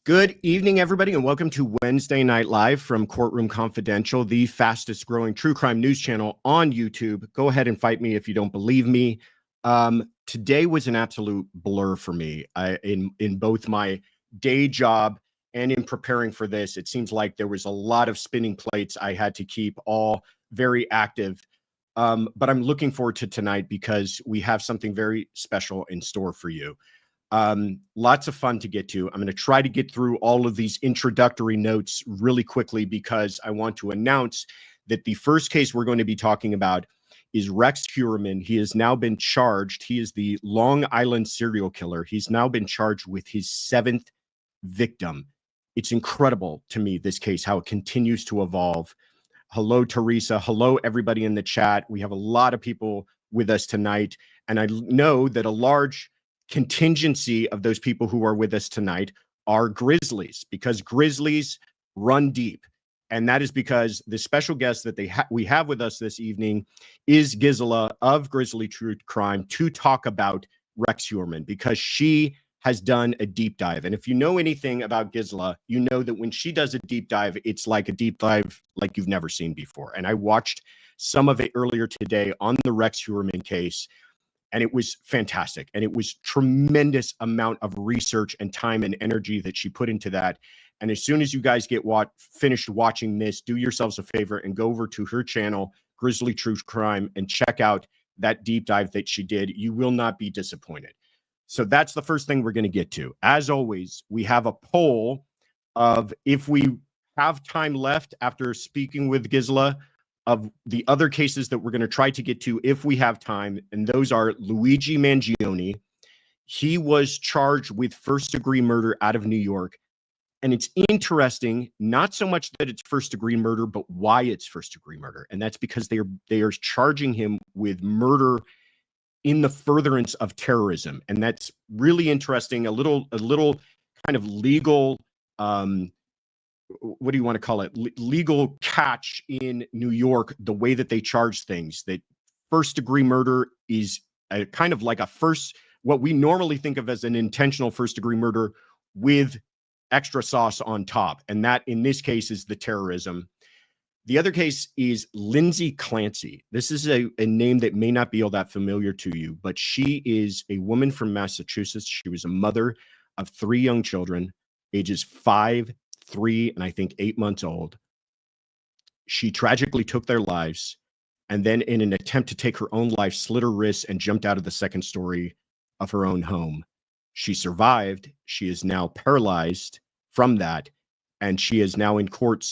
Good evening, everybody, and welcome to Wednesday Night Live from Courtroom Confidential, the fastest growing true crime news channel on YouTube. Go ahead and fight me if you don't believe me. Today was an absolute blur for me. In both my day job and in preparing for this, it seems like there was a lot of spinning plates I had to keep all very active. But I'm looking forward to tonight because we have something very special in store for you. Lots of fun to get to. I'm going to try to get through all of these introductory notes really quickly because I want to announce that the first case we're going to be talking about is Rex Heuermann. He has now been charged. He is the Long Island serial killer. He's now been charged with his 7th victim. It's incredible to me, this case, how it continues to evolve. Hello, Teresa. Hello, everybody in the chat. We have a lot of people with us tonight, and I know that a large contingency of those people who are with us tonight are Grizzlies, because Grizzlies run deep. And that is because the special guest that we have with us this evening is Gisela of Grizzly True Crime to talk about Rex Heuermann, because she has done a deep dive. And if you know anything about Gisela, you know that when she does a deep dive, it's like a deep dive like you've never seen before. And I watched some of it earlier today on the Rex Heuermann case, and it was fantastic. And it was tremendous amount of research and time and energy that she put into that. And as soon as you guys get finished watching this, do yourselves a favor and go over to her channel, Grizzly True Crime, and check out that deep dive that she did. You will not be disappointed. So that's the first thing we're going to get to. As always, we have a poll of, if we have time left after speaking with Gisela, of the other cases that we're going to try to get to if we have time, and those are Luigi Mangione. He was charged with first-degree murder out of New York, and it's interesting, not so much that it's first-degree murder, but why it's first-degree murder, and that's because they are charging him with murder in the furtherance of terrorism, and that's really interesting. A little kind of legal what do you want to call it? Legal catch in New York, the way that they charge things, that first degree murder is a kind of like what we normally think of as an intentional first degree murder with extra sauce on top. And that in this case is the terrorism. The other case is Lindsay Clancy. This is a name that may not be all that familiar to you, but she is a woman from Massachusetts. She was a mother of 3 young children, ages 5, 3, and I think 8 months old. She tragically took their lives, and then in an attempt to take her own life, slit her wrists and jumped out of the second story of her own home. She survived. She is now paralyzed from that, and she is now in court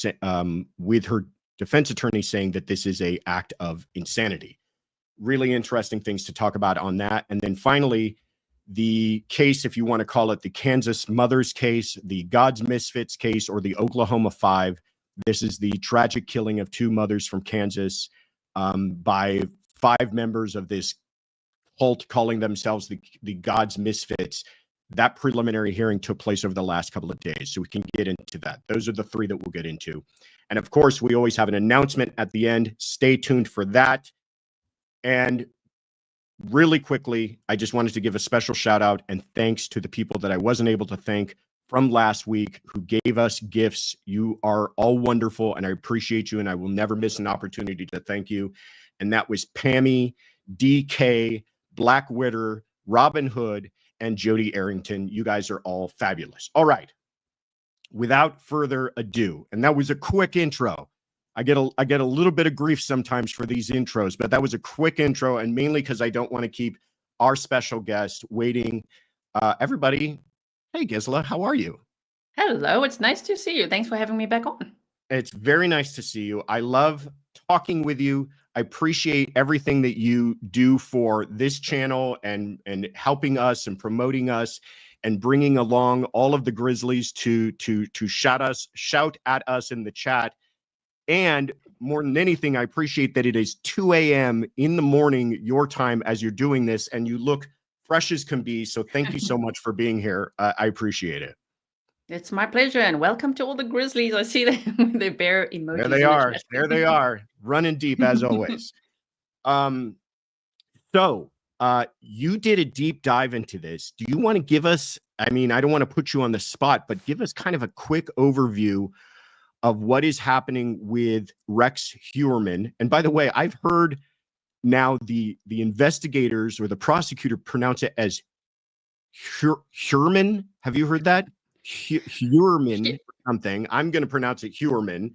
with her defense attorney saying that this is an act of insanity. Really interesting things to talk about on that. And then finally, the case, if you want to call it the Kansas mothers case, the God's Misfits case, or the Oklahoma 5. This is the tragic killing of 2 mothers from Kansas by 5 members of this cult calling themselves the God's Misfits. That preliminary hearing took place over the last couple of days, so we can get into that. Those are the 3 that we'll get into. And of course, we always have an announcement at the end. Stay tuned for that. And really quickly, I just wanted to give a special shout out and thanks to the people that I wasn't able to thank from last week who gave us gifts. You are all wonderful, and I appreciate you, and I will never miss an opportunity to thank you. And that was Pammy, DK, Black Witter, Robin Hood, and Jody Arrington. You guys are all fabulous. All right. Without further ado, and that was a quick intro. I get a little bit of grief sometimes for these intros, but that was a quick intro, and mainly because I don't want to keep our special guest waiting. Everybody, hey Gisela, how are you? Hello, it's nice to see you. Thanks for having me back on. It's very nice to see you. I love talking with you. I appreciate everything that you do for this channel and helping us and promoting us and bringing along all of the Grizzlies to shout at us in the chat. And more than anything, I appreciate that it is 2 a.m. in the morning, your time, as you're doing this, and you look fresh as can be. So thank you so much for being here. I appreciate it. It's my pleasure, and welcome to all the Grizzlies. I see them with their bear emojis. There they are. There they are, running deep as always. So You did a deep dive into this. Do you want to give us, I mean, I don't want to put you on the spot, but give us kind of a quick overview of what is happening with Rex Heuermann. And by the way, I've heard now the investigators or the prosecutor pronounce it as Heuermann. Have you heard that? Heuermann something. I'm going to pronounce it Heuermann.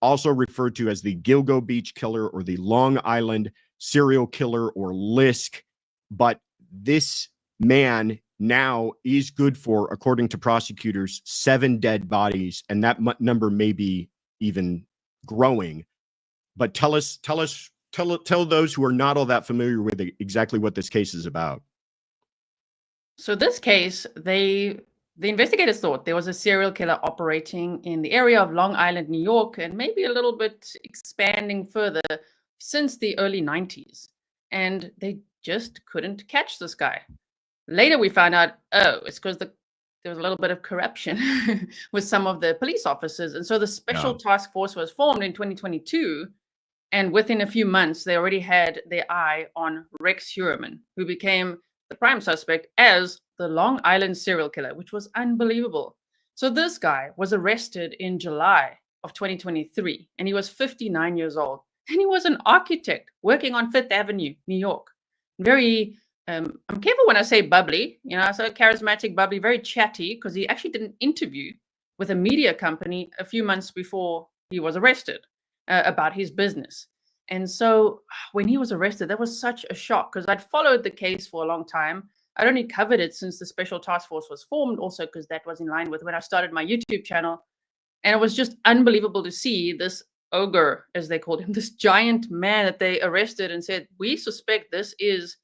Also referred to as the Gilgo Beach killer or the Long Island serial killer or LISK. But this man now is good for, according to prosecutors, 7 dead bodies, and that number may be even growing. But tell those who are not all that familiar with exactly what this case is about. So this case, the investigators thought there was a serial killer operating in the area of Long Island, New York, and maybe a little bit expanding further since the early 90s. And they just couldn't catch this guy. Later, we found out, it's because there was a little bit of corruption with some of the police officers. And so the special task force was formed in 2022. And within a few months, they already had their eye on Rex Heuermann, who became the prime suspect as the Long Island serial killer, which was unbelievable. So this guy was arrested in July of 2023, and he was 59 years old. And he was an architect working on Fifth Avenue, New York. Very, I'm careful when I say bubbly, so charismatic, bubbly, very chatty, because he actually did an interview with a media company a few months before he was arrested about his business. And so when he was arrested, that was such a shock because I'd followed the case for a long time. I'd only covered it since the special task force was formed, also because that was in line with when I started my YouTube channel. And it was just unbelievable to see this ogre, as they called him, this giant man that they arrested and said, we suspect this is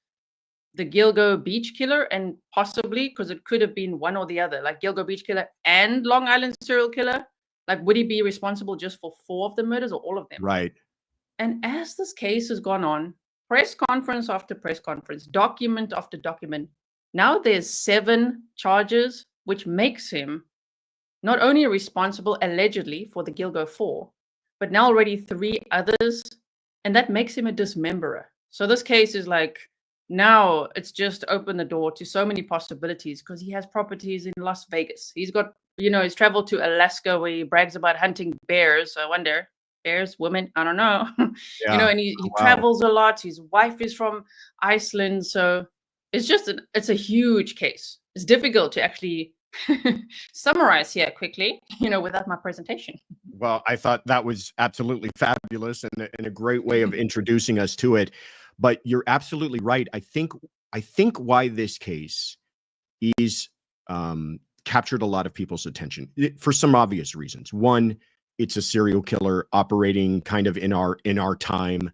the Gilgo Beach killer, and possibly, because it could have been one or the other, like Gilgo Beach killer and Long Island serial killer. Like, would he be responsible just for 4 of the murders or all of them? Right. And as this case has gone on, press conference after press conference, document after document, now there's 7 charges, which makes him not only responsible allegedly for the Gilgo 4, but now already 3 others, and that makes him a dismemberer. So this case is like, now it's just opened the door to so many possibilities because he has properties in Las Vegas. He's got, he's traveled to Alaska where he brags about hunting bears. I wonder, bears, women, I don't know. Yeah. And he travels a lot. His wife is from Iceland. So it's just, it's a huge case. It's difficult to actually summarize here quickly, without my presentation. Well, I thought that was absolutely fabulous and a great way of introducing us to it. But you're absolutely right. I think why this case is captured a lot of people's attention for some obvious reasons. One, it's a serial killer operating kind of in our time.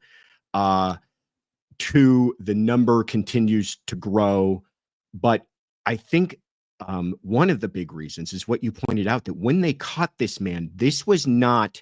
2, the number continues to grow. But I think one of the big reasons is what you pointed out, that when they caught this man, this was not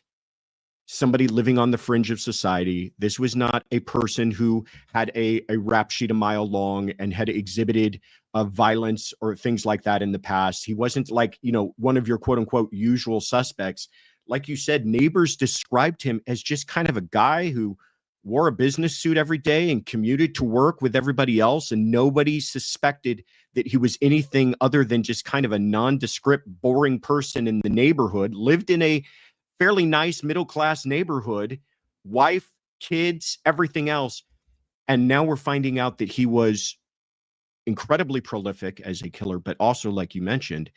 somebody living on the fringe of society. This was not a person who had a rap sheet a mile long and had exhibited violence or things like that in the past. He wasn't like, one of your quote unquote usual suspects. Like you said, neighbors described him as just kind of a guy who wore a business suit every day and commuted to work with everybody else. And nobody suspected that he was anything other than just kind of a nondescript, boring person in the neighborhood, lived in a fairly nice middle-class neighborhood, wife, kids, everything else. And now we're finding out that he was incredibly prolific as a killer, but also, like you mentioned,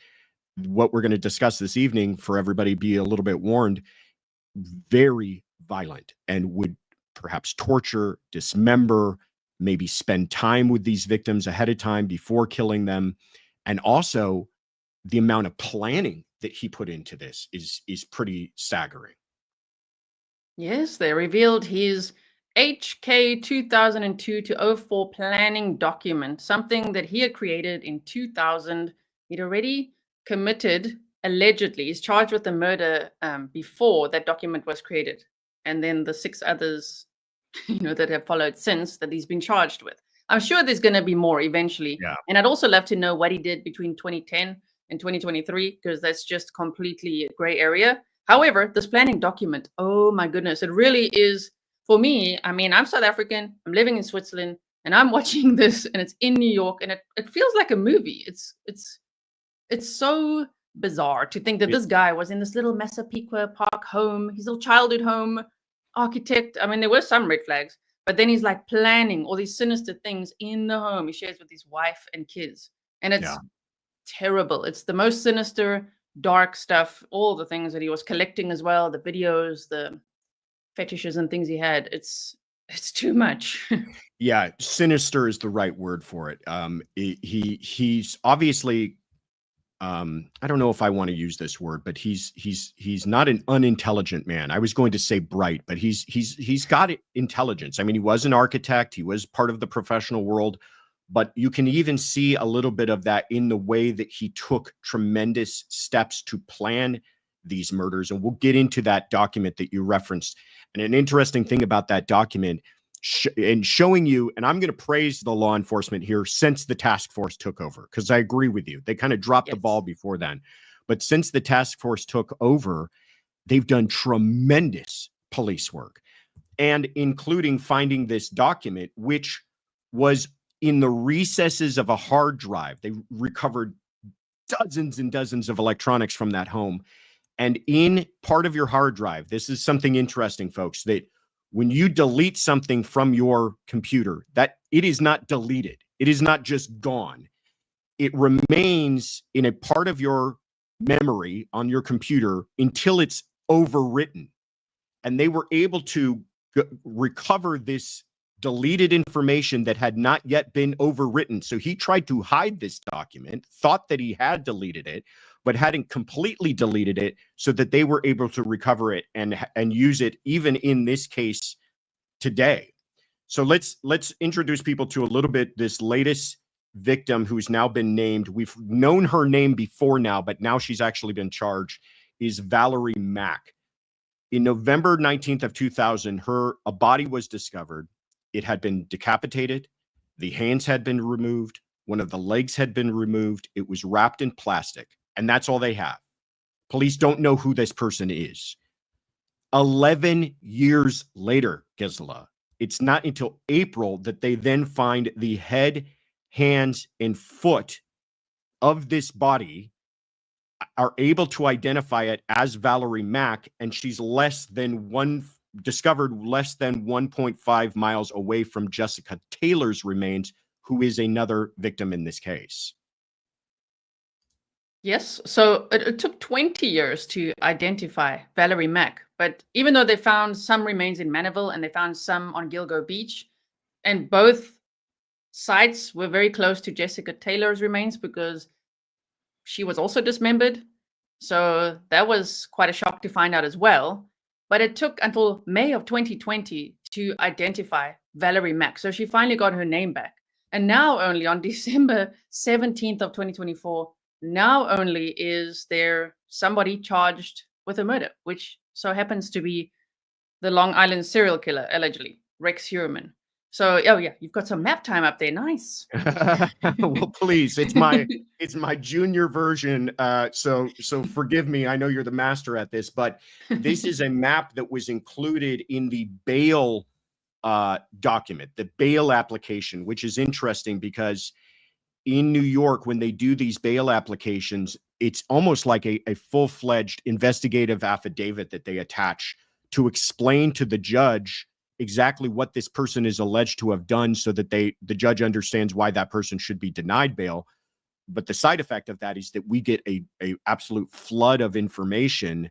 what we're going to discuss this evening, for everybody be a little bit warned, very violent and would perhaps torture, dismember, maybe spend time with these victims ahead of time before killing them. And also the amount of planning that he put into this is pretty staggering. Yes, they revealed his HK 2002 to 04 planning document, something that he had created in 2000. He'd already committed, allegedly, he's charged with the murder before that document was created. And then the 6 others, that have followed since, that he's been charged with. I'm sure there's going to be more eventually. Yeah. And I'd also love to know what he did between 2010 and 2023, because that's just completely a gray area. However, this planning document, oh my goodness, it really is, for me, I mean, I'm South African, I'm living in Switzerland, And I'm watching this, and it's in New York, and it feels like a movie. It's so bizarre to think that It, this guy was in this little Massapequa Park home, his little childhood home, architect. I mean, there were some red flags, but then he's like planning all these sinister things in the home he shares with his wife and kids. And yeah. it's terrible. It's the most sinister, dark stuff, all the things that he was collecting as well, the videos, the fetishes and things he had. It's too much. Yeah, sinister is the right word for it. He's obviously, I don't know if I want to use this word, but he's not an unintelligent man. I was going to say bright, but he's got intelligence. I mean, he was an architect, he was part of the professional world, but you can even see a little bit of that in the way that he took tremendous steps to plan these murders. And we'll get into that document that you referenced. And an interesting thing about that document and showing you, and I'm going to praise the law enforcement here since the task force took over, because I agree with you. They kind of dropped the ball before then. But since the task force took over, they've done tremendous police work, and including finding this document, which was in the recesses of a hard drive. They recovered dozens and dozens of electronics from that home. And in part of your hard drive, this is something interesting, folks, that when you delete something from your computer, that it is not deleted. It is not just gone. It remains in a part of your memory on your computer until it's overwritten. And they were able to recover this deleted information that had not yet been overwritten. So he tried to hide this document, thought that he had deleted it, but hadn't completely deleted it, so that they were able to recover it and use it even in this case today. So let's introduce people to a little bit this latest victim who's now been named. We've known her name before now, but now she's actually been charged, is Valerie Mack. In November 19th of 2000, a body was discovered. It had been decapitated. The hands had been removed. One of the legs had been removed. It was wrapped in plastic. And that's all they have. Police don't know who this person is. 11 years later, Gisela, it's not until April that they then find the head, hands, and foot of this body, are able to identify it as Valerie Mack, and she's discovered less than 1.5 miles away from Jessica Taylor's remains, who is another victim in this case. Yes. So it took 20 years to identify Valerie Mack. But even though they found some remains in Maniville and they found some on Gilgo Beach, and both sites were very close to Jessica Taylor's remains because she was also dismembered. So that was quite a shock to find out as well. But it took until May of 2020 to identify Valerie Mack. So she finally got her name back. And now only on December 17th of 2024, now only is there somebody charged with a murder, which so happens to be the Long Island serial killer, allegedly, Rex Heuermann. So, oh yeah, you've got some map time up there. Nice. Well, please, it's my junior version. So forgive me. I know you're the master at this, but this is a map that was included in the bail document, the bail application, which is interesting because in New York, when they do these bail applications, it's almost like a full-fledged investigative affidavit that they attach to explain to the judge exactly what this person is alleged to have done, so that the judge understands why that person should be denied bail. But the side effect of that is that we get a absolute flood of information,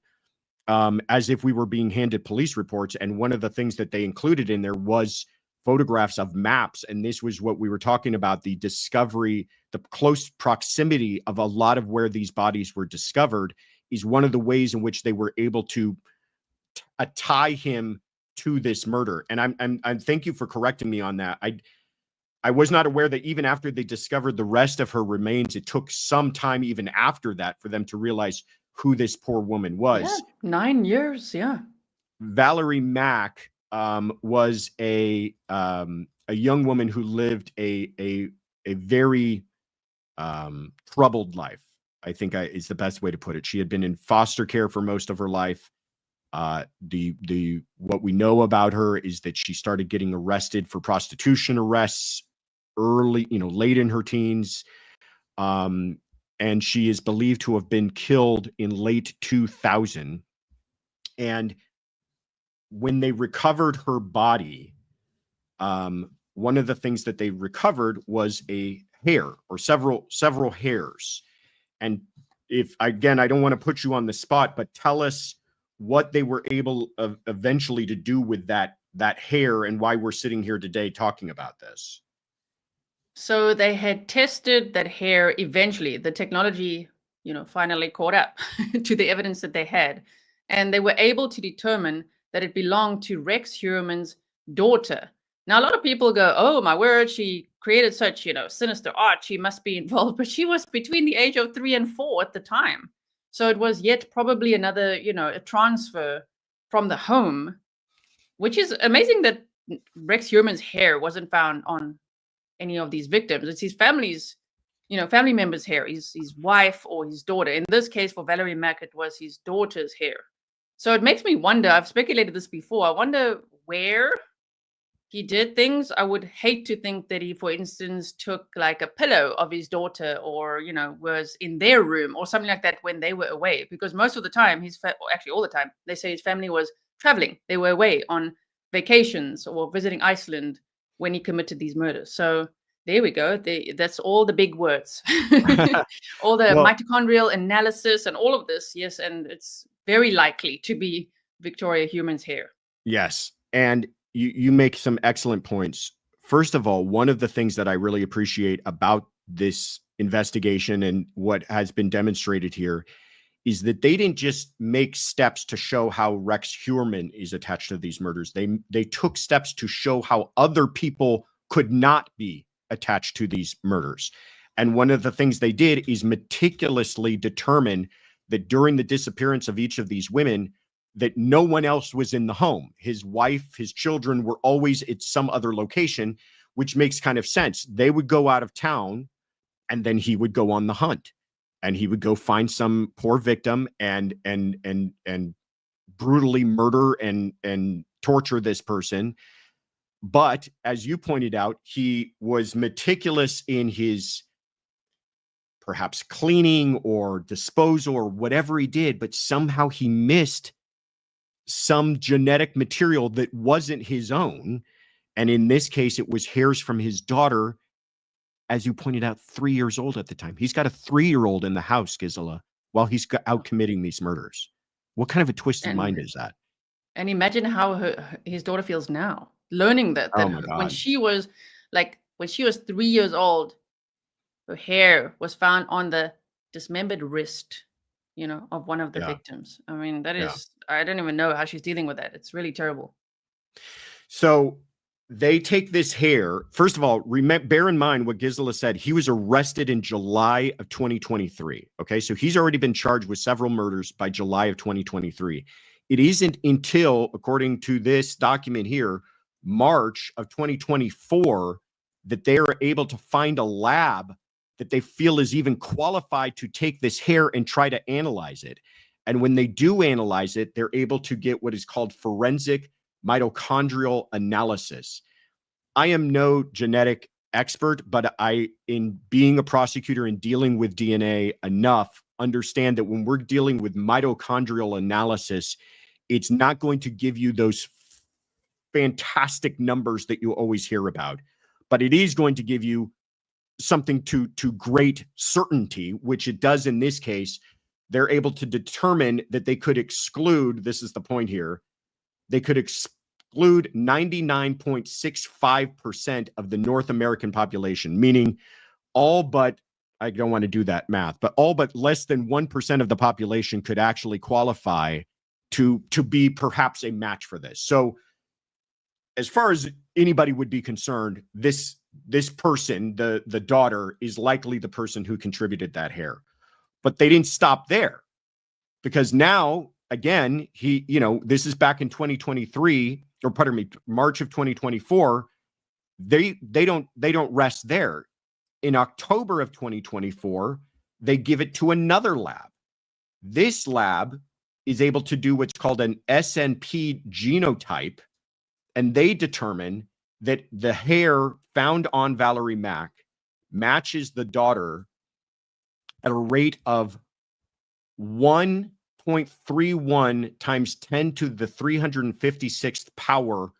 as if we were being handed police reports. And one of the things that they included in there was photographs of maps. And this was what we were talking about, the discovery, the close proximity of a lot of where these bodies were discovered is one of the ways in which they were able to tie him to this murder. And I'm thank you for correcting me on that. I was not aware that even after they discovered the rest of her remains, it took some time even after that for them to realize who this poor woman was. Yeah, 9 years. Yeah. Valerie Mack was a young woman who lived a very troubled life, I think is the best way to put it. She had been in foster care for most of her life. The what we know about her is that she started getting arrested for prostitution arrests early, late in her teens. And she is believed to have been killed in late 2000. And when they recovered her body, one of the things that they recovered was a hair, or several hairs. And I don't want to put you on the spot, but tell us what they were able eventually to do with that hair and why we're sitting here today talking about this. So they had tested that hair eventually. The technology, finally caught up to the evidence that they had. And they were able to determine that it belonged to Rex Heuermann's daughter. Now, a lot of people go, oh, my word, she created such, sinister art. She must be involved. But she was between the age of 3 and 4 at the time. So it was yet probably another, a transfer from the home, which is amazing that Rex Heuermann's hair wasn't found on any of these victims. It's his family's, family members' hair, his wife or his daughter. In this case, for Valerie Mack, it was his daughter's hair. So it makes me wonder, I've speculated this before, I wonder where he did things. I would hate to think that he, for instance, took like a pillow of his daughter or, was in their room or something like that when they were away. Because most of the time, actually all the time, they say his family was traveling. They were away on vacations or visiting Iceland when he committed these murders. So there we go. That's all the big words. All the mitochondrial analysis and all of this. Yes. And it's very likely to be Victoria Heuermann's hair. Yes. And you make some excellent points. First of all, one of the things that I really appreciate about this investigation and what has been demonstrated here is that they didn't just make steps to show how Rex Heuermann is attached to these murders. They took steps to show how other people could not be attached to these murders. And one of the things they did is meticulously determine that during the disappearance of each of these women, that no one else was in the home. His wife, his children were always at some other location, which makes kind of sense. They would go out of town and then he would go on the hunt. And he would go find some poor victim and brutally murder and torture this person. But as you pointed out, he was meticulous in his perhaps cleaning or disposal or whatever he did, but somehow he missed some genetic material that wasn't his own. And in this case, it was hairs from his daughter, as you pointed out, 3 years old at the time. He's got a 3-year-old in the house, Gisela, while he's out committing these murders. What kind of a twisted mind is that? And imagine how his daughter feels now, learning that when she was 3 years old, her hair was found on the dismembered wrist, of one of the victims. I mean, that is, I don't even know how she's dealing with that. It's really terrible. So they take this hair. First of all, bear in mind what Gisela said. He was arrested in July of 2023. Okay, so he's already been charged with several murders by July of 2023. It isn't until, according to this document here, March of 2024, that they are able to find a lab that they feel is even qualified to take this hair and try to analyze it. And when they do analyze it, they're able to get what is called forensic mitochondrial analysis. I am no genetic expert, but in being a prosecutor and dealing with DNA enough, understand that when we're dealing with mitochondrial analysis, it's not going to give you those fantastic numbers that you always hear about, but it is going to give you something to great certainty, which it does in this case. They're able to determine that they could exclude, this is the point here, they could exclude 99.65% of the North American population, meaning all but, I don't want to do that math, but all but less than 1% of the population could actually qualify to be perhaps a match for this. So as far as anybody would be concerned, this person, the daughter, is likely the person who contributed that hair. But they didn't stop there, because now, again, this is back in 2023, or pardon me, March of 2024. They don't rest there. In October of 2024, they give it to another lab. This lab is able to do what's called an SNP genotype, and they determine that the hair found on Valerie Mack matches the daughter at a rate of 1.31 times 10 to the 356th power.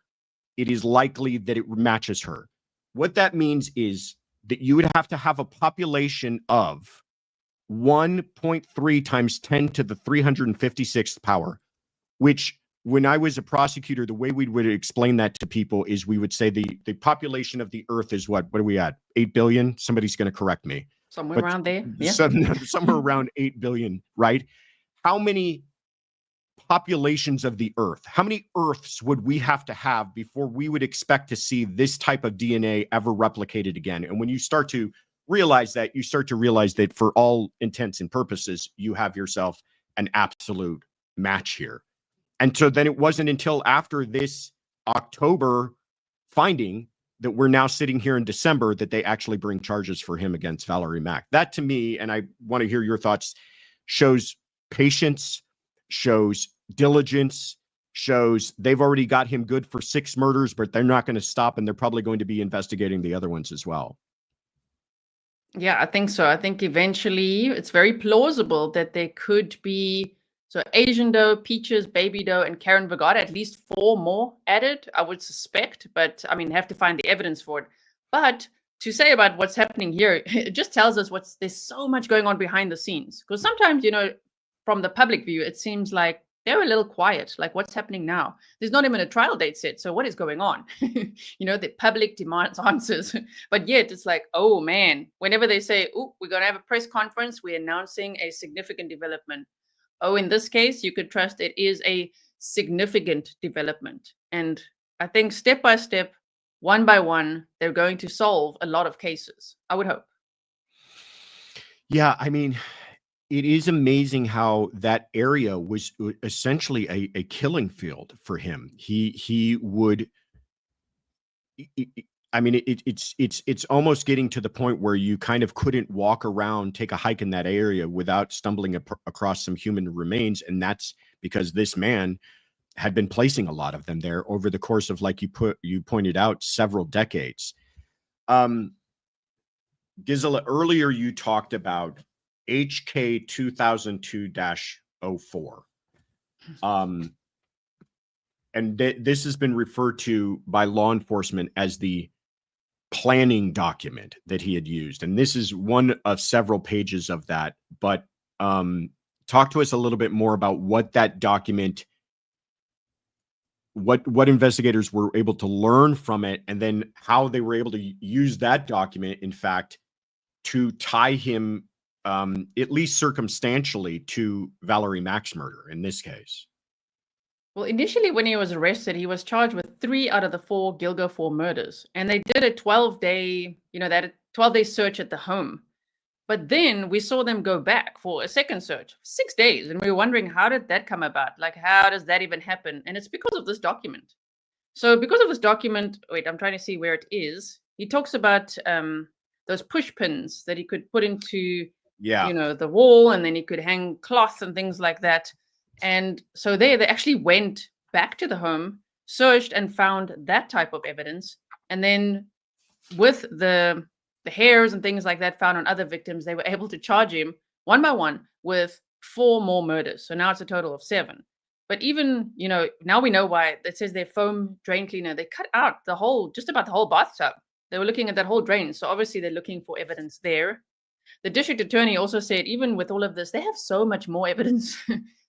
It is likely that it matches her. What that means is that you would have to have a population of 1.3 times 10 to the 356th power, which when I was a prosecutor, the way we would explain that to people is we would say the population of the earth is what are we at? 8 billion? Somebody's going to correct me. Somewhere around there. Yeah. Somewhere around 8 billion, right? How many populations of the earth, how many earths would we have to have before we would expect to see this type of DNA ever replicated again? And when you start to realize that, you start to realize that for all intents and purposes, you have yourself an absolute match here. And so then it wasn't until after this October finding that we're now sitting here in December that they actually bring charges for him against Valerie Mack. That to me, and I want to hear your thoughts, shows patience, shows diligence, shows they've already got him good for 6 murders, but they're not going to stop, and they're probably going to be investigating the other ones as well. Yeah, I think so. I think eventually it's very plausible that there could be, so Asian Doe, Peaches, Baby Doe, and Karen Vergara, at least 4 more added, I would suspect. But I mean, have to find the evidence for it. But to say about what's happening here, it just tells us there's so much going on behind the scenes. Because sometimes, from the public view, it seems like they're a little quiet. Like, what's happening now? There's not even a trial date set. So what is going on? The public demands answers. But yet it's like, oh man, whenever they say, oh, we're going to have a press conference, we're announcing a significant development. Oh, in this case, you could trust it is a significant development. And I think step by step, one by one, they're going to solve a lot of cases, I would hope. Yeah, I mean, it is amazing how that area was essentially a killing field for him. He would, I mean, it's almost getting to the point where you kind of couldn't walk around, take a hike in that area without stumbling across some human remains. And that's because this man had been placing a lot of them there over the course of, like you pointed out, several decades. Gisela, earlier you talked about HK 2002-04. And this has been referred to by law enforcement as the planning document that he had used. And this is one of several pages of that. But talk to us a little bit more about what that document, what investigators were able to learn from it, and then how they were able to use that document, in fact, to tie him, at least circumstantially, to Valerie Mack's murder in this case. Well, initially when he was arrested, he was charged with 3 out of the 4 Gilgo 4 murders. And they did a 12-day, that 12-day search at the home. But then we saw them go back for a second search, 6 days. And we were wondering, how did that come about? Like, how does that even happen? And it's because of this document. So because of this document, wait, I'm trying to see where it is. He talks about those push pins that he could put into, the wall, and then he could hang cloth and things like that. And so they actually went back to the home, searched, and found that type of evidence. And then with the hairs and things like that found on other victims, they were able to charge him one by one with 4 more murders. So now it's a total of 7. But even, now we know why. It says their foam drain cleaner, they cut out just about the whole bathtub. They were looking at that whole drain. So obviously they're looking for evidence there. The district attorney also said, even with all of this, they have so much more evidence.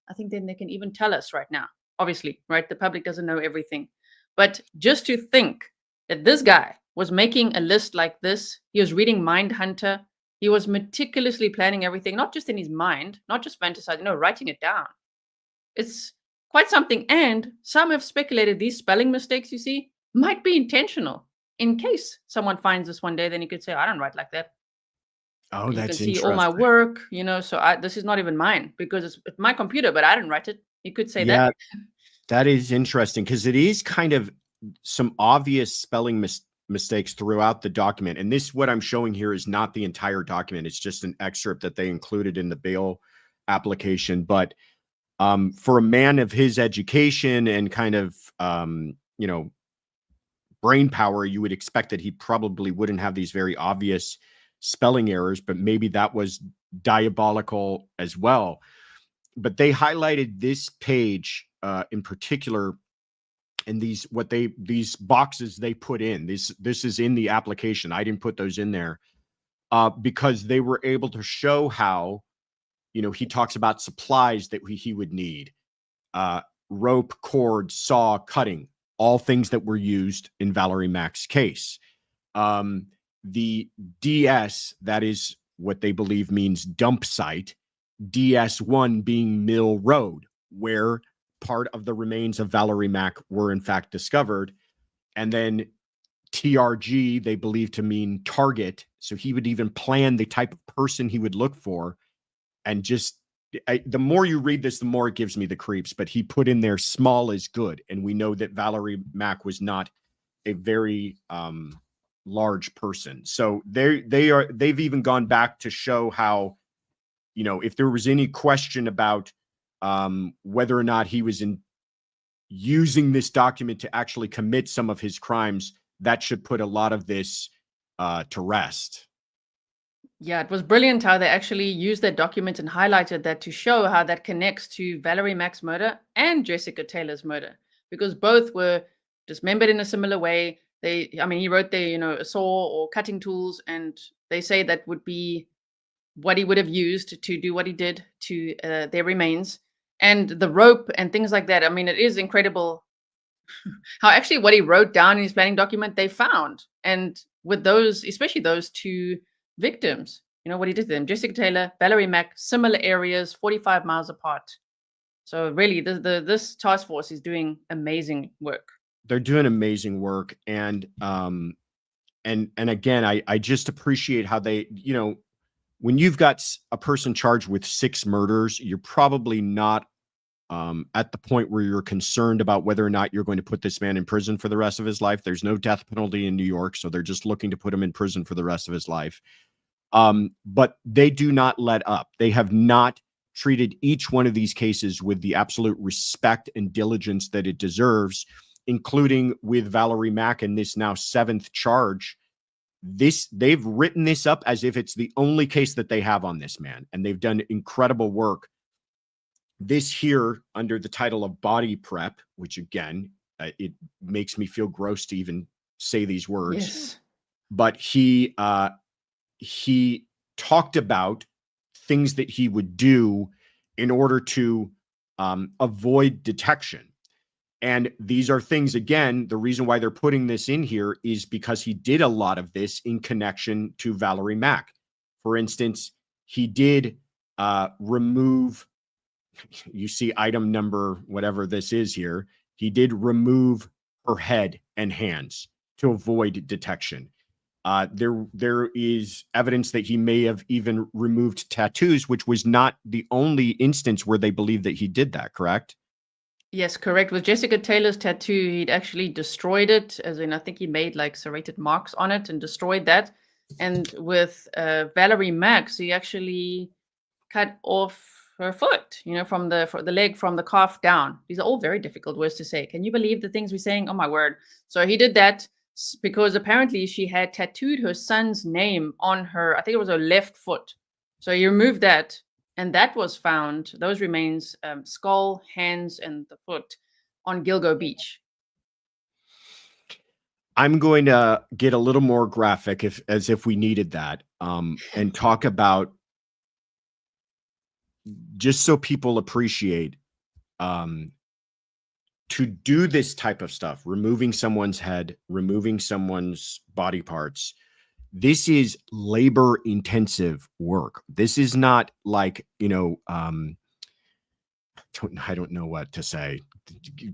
I think then they can even tell us right now. Obviously, right? The public doesn't know everything. But just to think that this guy was making a list like this, he was reading Mindhunter, he was meticulously planning everything, not just in his mind, not just fantasizing, writing it down. It's quite something. And some have speculated these spelling mistakes, you see, might be intentional. In case someone finds this one day, then he could say, I don't write like that. Oh, you that's can see interesting. all my work, so this is not even mine because it's my computer, but I didn't write it. You could say that. That is interesting because it is kind of some obvious spelling mistakes throughout the document. And this, what I'm showing here, is not the entire document. It's just an excerpt that they included in the bail application. But For a man of his education and kind of, you know, brain power, you would expect that he probably wouldn't have these very obvious spelling errors, but maybe that was diabolical as well. But they highlighted this page in particular, and these boxes they put in. This is in the application. I didn't put those in there because they were able to show how, you know, he talks about supplies that he would need, rope, cord, saw, cutting, all things that were used in Valerie Mack's case. The DS, that is what they believe means dump site, DS1 being Mill Road, where part of the remains of Valerie Mack were in fact discovered. And then TRG, they believe to mean target. So he would even plan the type of person he would look for. And just the more you read this, the more it gives me the creeps. But he put in there small is good. And we know that Valerie Mack was not a very large person. So they've even gone back to show how, you know, if there was any question about whether or not he was using this document to actually commit some of his crimes, that should put a lot of this to rest. Yeah, it was brilliant how they actually used that document and highlighted that to show how that connects to Valerie Mack's murder and Jessica Taylor's murder, because both were dismembered in a similar way. He wrote there, you know, a saw or cutting tools, and they say that would be what he would have used to do what he did to their remains, and the rope and things like that. I mean, it is incredible how actually what he wrote down in his planning document they found, and with those, especially those two victims, you know, what he did to them, Jessica Taylor, Valerie Mack, similar areas, 45 miles apart. So really, this task force is doing amazing work. They're doing amazing work, and again, I just appreciate how they, you know, when you've got a person charged with 6 murders, you're probably not at the point where you're concerned about whether or not you're going to put this man in prison for the rest of his life. There's no death penalty in New York, so they're just looking to put him in prison for the rest of his life. But they do not let up. They have not treated each one of these cases with the absolute respect and diligence that it deserves, including with Valerie Mack and this now 7th charge. They've written this up as if it's the only case that they have on this man, and they've done incredible work. This here under the title of body prep, which again, it makes me feel gross to even say these words. Yes. But he talked about things that he would do in order to avoid detection. And these are things, again, the reason why they're putting this in here is because he did a lot of this in connection to Valerie Mack. For instance, he did remove, you see item number, whatever this is here, he did remove her head and hands to avoid detection. There is evidence that he may have even removed tattoos, which was not the only instance where they believe that he did that, correct? Yes, correct. With Jessica Taylor's tattoo, he'd actually destroyed it, as in I think he made like serrated marks on it and destroyed that. And with Valerie Mack, he actually cut off her foot, you know, from the leg, from the calf down. These are all very difficult words to say. Can you believe the things we're saying? Oh my word. So he did that because apparently she had tattooed her son's name on her, I think it was her left foot. So he removed that, and that was found, those remains, skull, hands, and the foot on Gilgo Beach. I'm going to get a little more graphic, as if we needed that, and talk about, just so people appreciate, to do this type of stuff, removing someone's head, removing someone's body parts, this is labor intensive work. This is not like, you know, I don't know what to say,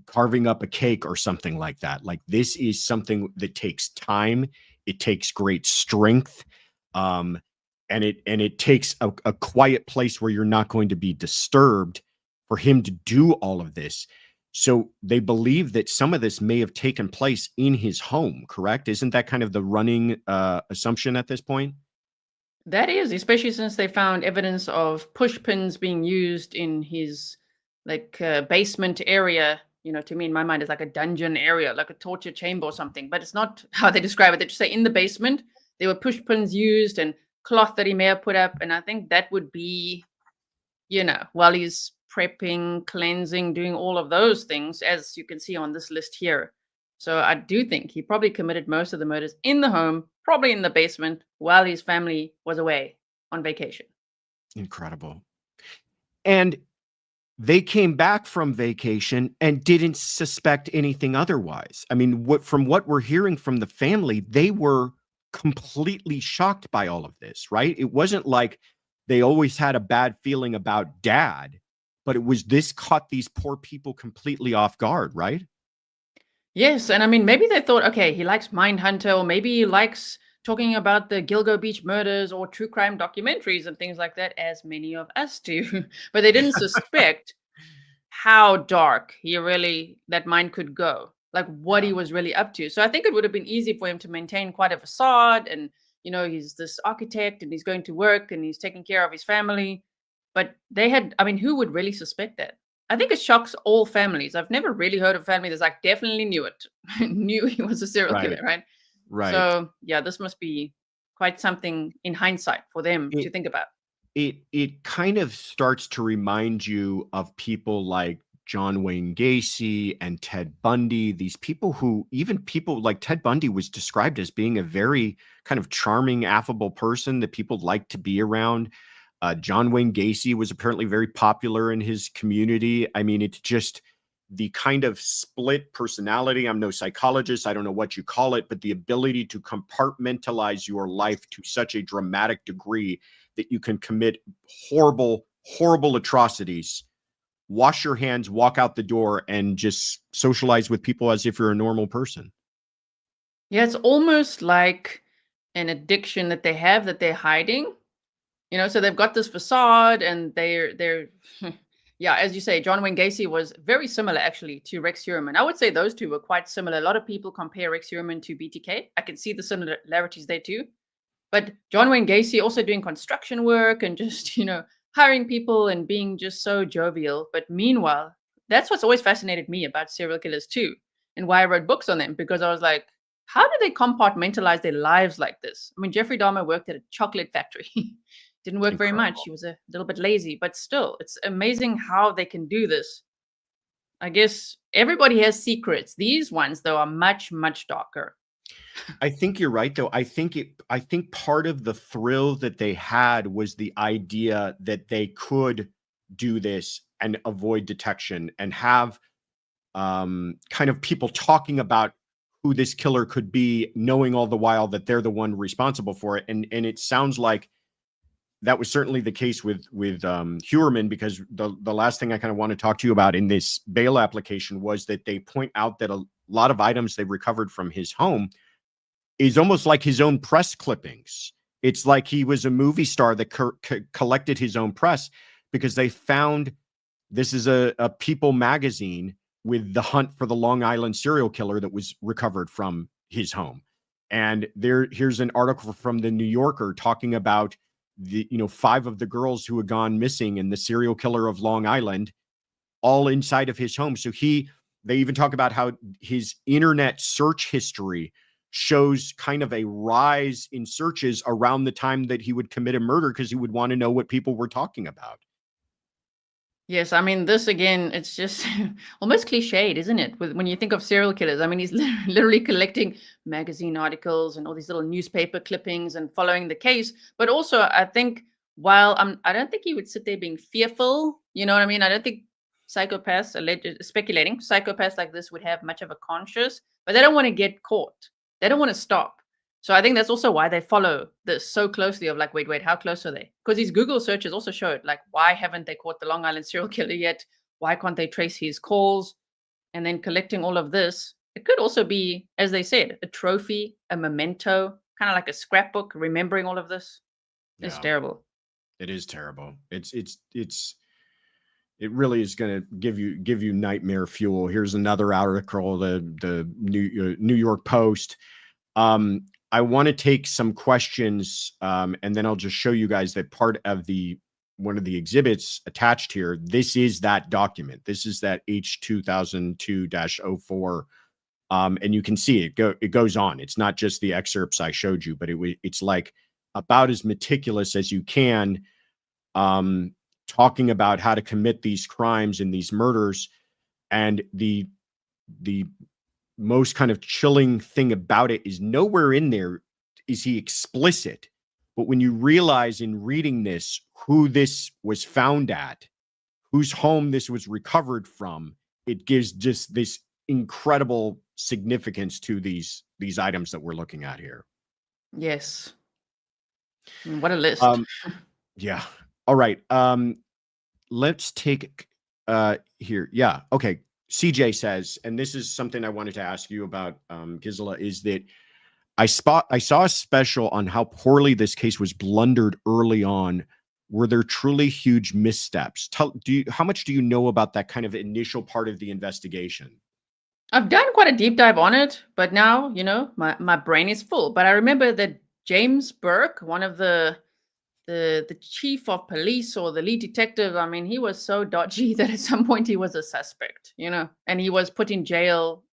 carving up a cake or something like that. Like, this is something that takes time. It takes great strength. And it takes a quiet place where you're not going to be disturbed for him to do all of this. So they believe that some of this may have taken place in his home, correct? Isn't that kind of the running assumption at this point? That is, especially since they found evidence of push pins being used in his basement area. To me, in my mind, is like a dungeon area, like a torture chamber or something. But it's not how they describe it. They just say in the basement there were push pins used and cloth that he may have put up, and I think that would be, while he's prepping, cleansing, doing all of those things, as you can see on this list here. So I do think he probably committed most of the murders in the home, probably in the basement, while his family was away on vacation. Incredible. And they came back from vacation and didn't suspect anything otherwise. I mean, from what we're hearing from the family, they were completely shocked by all of this, right? It wasn't like they always had a bad feeling about dad, but this caught these poor people completely off guard, right? Yes, and I mean, maybe they thought, okay, he likes Mindhunter, or maybe he likes talking about the Gilgo Beach murders or true crime documentaries and things like that, as many of us do. But they didn't suspect how dark that mind could go, like what he was really up to. So I think it would have been easy for him to maintain quite a facade, and he's this architect and he's going to work and he's taking care of his family. But who would really suspect that? I think it shocks all families. I've never really heard of a family that's like definitely knew he was a serial killer, right? Right. So yeah, this must be quite something in hindsight for them to think about. It kind of starts to remind you of people like John Wayne Gacy and Ted Bundy, these people even people like Ted Bundy was described as being a very kind of charming, affable person that people like to be around. John Wayne Gacy was apparently very popular in his community. I mean, it's just the kind of split personality. I'm no psychologist. I don't know what you call it, but the ability to compartmentalize your life to such a dramatic degree that you can commit horrible, horrible atrocities, wash your hands, walk out the door, and just socialize with people as if you're a normal person. Yeah, it's almost like an addiction that they have that they're hiding. So they've got this facade, and they're yeah, as you say, John Wayne Gacy was very similar actually to Rex Heuermann. I would say those two were quite similar. A lot of people compare Rex Heuermann to BTK. I can see the similarities there too. But John Wayne Gacy also doing construction work and just, hiring people and being just so jovial. But meanwhile, that's what's always fascinated me about serial killers too, and why I wrote books on them, because I was like, how do they compartmentalize their lives like this? I mean, Jeffrey Dahmer worked at a chocolate factory. Didn't work very much. He was a little bit lazy, but still, it's amazing how they can do this. I guess everybody has secrets. These ones, though, are much, much darker. I think you're right, though. I think part of the thrill that they had was the idea that they could do this and avoid detection and have kind of people talking about who this killer could be, knowing all the while that they're the one responsible for it. And it sounds like that was certainly the case with Heuermann, because the last thing I kind of want to talk to you about in this bail application was that they point out that a lot of items they recovered from his home is almost like his own press clippings. It's like he was a movie star that collected his own press, because they found this is a People magazine with the hunt for the Long Island serial killer that was recovered from his home. And here's an article from the New Yorker talking about the 5 of the girls who had gone missing and the serial killer of Long Island, all inside of his home. So they even talk about how his internet search history shows kind of a rise in searches around the time that he would commit a murder, because he would want to know what people were talking about. Yes, I mean, this again, it's just almost cliched, isn't it? When you think of serial killers, I mean, he's literally collecting magazine articles and all these little newspaper clippings and following the case. But also, I think I don't think he would sit there being fearful. You know what I mean? I don't think speculating, psychopaths like this would have much of a conscience, but they don't want to get caught. They don't want to stop. So I think that's also why they follow this so closely, of like, wait, how close are they? Because these Google searches also showed, like, why haven't they caught the Long Island serial killer yet? Why can't they trace his calls? And then collecting all of this. It could also be, as they said, a trophy, a memento, kind of like a scrapbook, remembering all of this. It's terrible. It is terrible. It really is going to give you nightmare fuel. Here's another article, the New York Post. I want to take some questions, and then I'll just show you guys that part of the one of the exhibits attached here, this is that document. This is that H2002-04. And you can see it goes on. It's not just the excerpts I showed you, but it's like about as meticulous as you can, talking about how to commit these crimes and these murders. And the most kind of chilling thing about it is nowhere in there is he explicit. But when you realize in reading this who this was found at, whose home this was recovered from, it gives just this incredible significance to these items that we're looking at here. Yes. What a list. Yeah. All right. Let's take here. Yeah. Okay. CJ says, and this is something I wanted to ask you about, Gisela, is that I saw a special on how poorly this case was blundered early on. Were there truly huge missteps? How much do you know about that kind of initial part of the investigation? I've done quite a deep dive on it, but now, my brain is full. But I remember that James Burke, one of the chief of police or the lead detective, I mean, he was so dodgy that at some point he was a suspect, and he was put in jail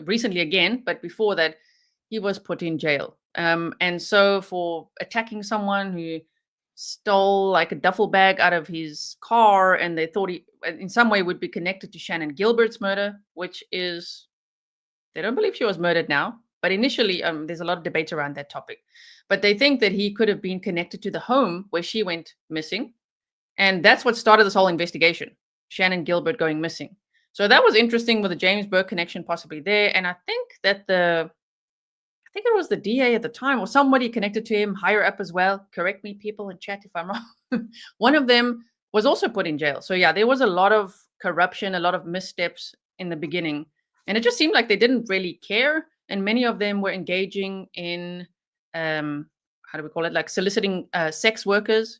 recently again, but before that, he was put in jail. And so for attacking someone who stole like a duffel bag out of his car, and they thought he in some way would be connected to Shannon Gilbert's murder, which is, they don't believe she was murdered now, but initially there's a lot of debate around that topic. But they think that he could have been connected to the home where she went missing, and that's what started this whole investigation, Shannon Gilbert going missing. So that was interesting with the James Burke connection possibly there. And I think that I think it was the DA at the time or somebody connected to him higher up as well. Correct me, people in chat, if I'm wrong. One of them was also put in jail. So yeah, there was a lot of corruption, a lot of missteps in the beginning. And it just seemed like they didn't really care. And many of them were engaging in, how do we call it? Like soliciting sex workers,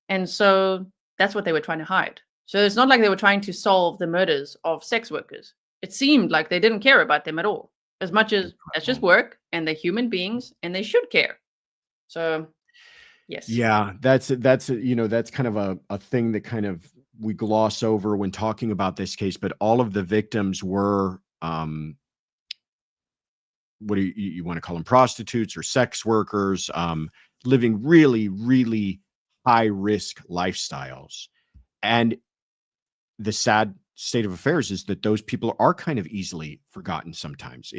And so that's what they were trying to hide. So it's not like they were trying to solve the murders of sex workers. It seemed like they didn't care about them at all. As much as that's just work, and they're human beings, and they should care. So, yes. Yeah, that's kind of a thing that kind of we gloss over when talking about this case. But all of the victims were, what do you want to call them, prostitutes or sex workers, living really, really high risk lifestyles. And the sad state of affairs is that those people are kind of easily forgotten sometimes.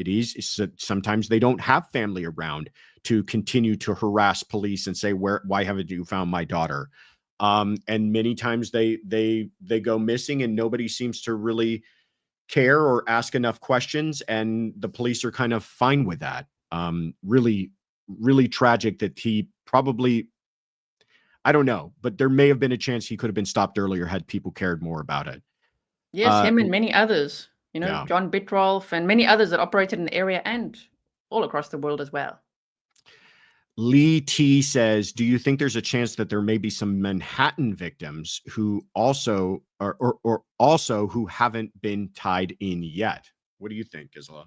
Sometimes they don't have family around to continue to harass police and say, why haven't you found my daughter? And many times they go missing and nobody seems to really care or ask enough questions, and the police are kind of fine with that. Really, really tragic that he probably, I don't know, but there may have been a chance he could have been stopped earlier had people cared more about it. Yes, him and many others, Yeah. John Bitrolf and many others that operated in the area and all across the world as well. Lee T says, do you think there's a chance that there may be some Manhattan victims who also or also who haven't been tied in yet? What do you think, Gisela?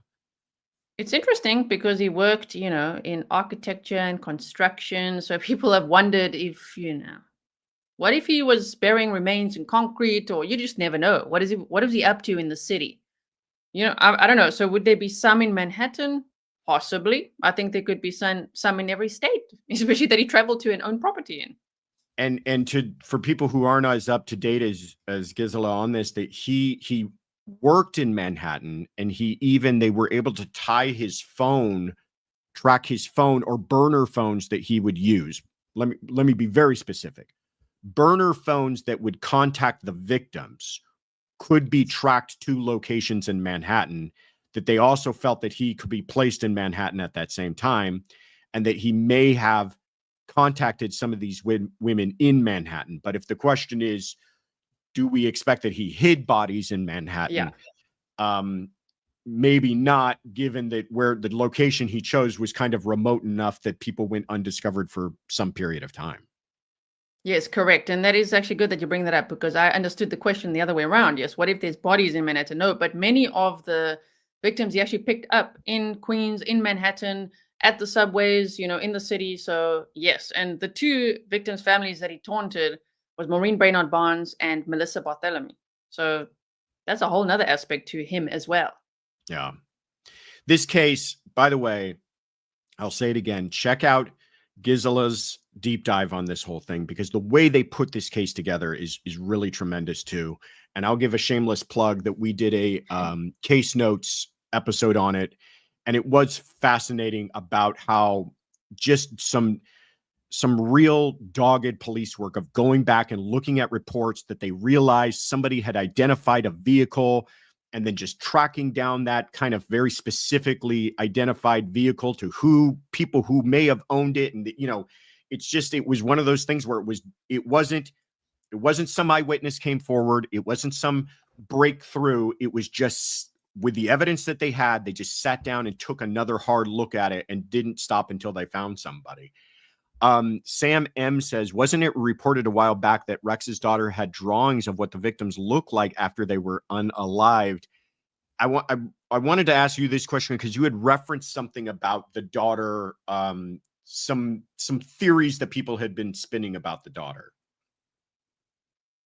It's interesting because he worked, in architecture and construction. So people have wondered if, what if he was burying remains in concrete, or you just never know. What is he up to in the city? I don't know. So would there be some in Manhattan? Possibly. I think there could be some in every state, especially that he traveled to and owned property in. And for people who aren't as up to date as Gisela on this, that he worked in Manhattan, and they were able to track his phone or burner phones that he would use. Let me be very specific. Burner phones that would contact the victims could be tracked to locations in Manhattan, that they also felt that he could be placed in Manhattan at that same time, and that he may have contacted some of these women in Manhattan. But if the question is, do we expect that he hid bodies in Manhattan? Yeah. Maybe not, given that where the location he chose was kind of remote enough that people went undiscovered for some period of time. Yes, correct. And that is actually good that you bring that up, because I understood the question the other way around. Yes, what if there's bodies in Manhattan? No, but many of the victims he actually picked up in Queens, in Manhattan, at the subways, in the city. So yes, and the two victims' families that he taunted was Maureen Brainard Barnes and Melissa Bartholomew. So that's a whole nother aspect to him as well. Yeah. This case, by the way, I'll say it again, check out Gisela's deep dive on this whole thing, because the way they put this case together is really tremendous too. And I'll give a shameless plug that we did a case notes episode on it. And it was fascinating about how just some real dogged police work of going back and looking at reports that they realized somebody had identified a vehicle, and then just tracking down that kind of very specifically identified vehicle to people who may have owned it. And, it was one of those things where it wasn't some eyewitness came forward. It wasn't some breakthrough. It was just with the evidence that they had, they just sat down and took another hard look at it and didn't stop until they found somebody. Sam M says, wasn't it reported a while back that Rex's daughter had drawings of what the victims looked like after they were unalived? I wanted to ask you this question because you had referenced something about the daughter, some theories that people had been spinning about the daughter.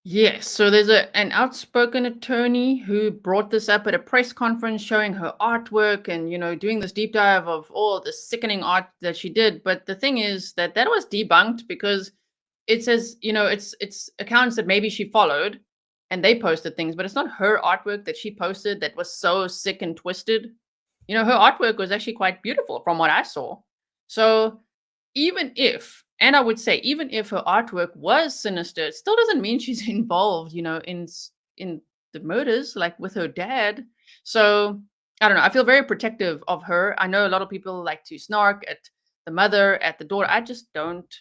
Yes, so there's an outspoken attorney who brought this up at a press conference showing her artwork and, doing this deep dive of all the sickening art that she did. But the thing is that was debunked because it says, it's accounts that maybe she followed and they posted things, but it's not her artwork that she posted that was so sick and twisted. Her artwork was actually quite beautiful from what I saw. So even if her artwork was sinister, it still doesn't mean she's involved, in the murders, like with her dad. So I don't know. I feel very protective of her. I know a lot of people like to snark at the mother, at the daughter. I just don't.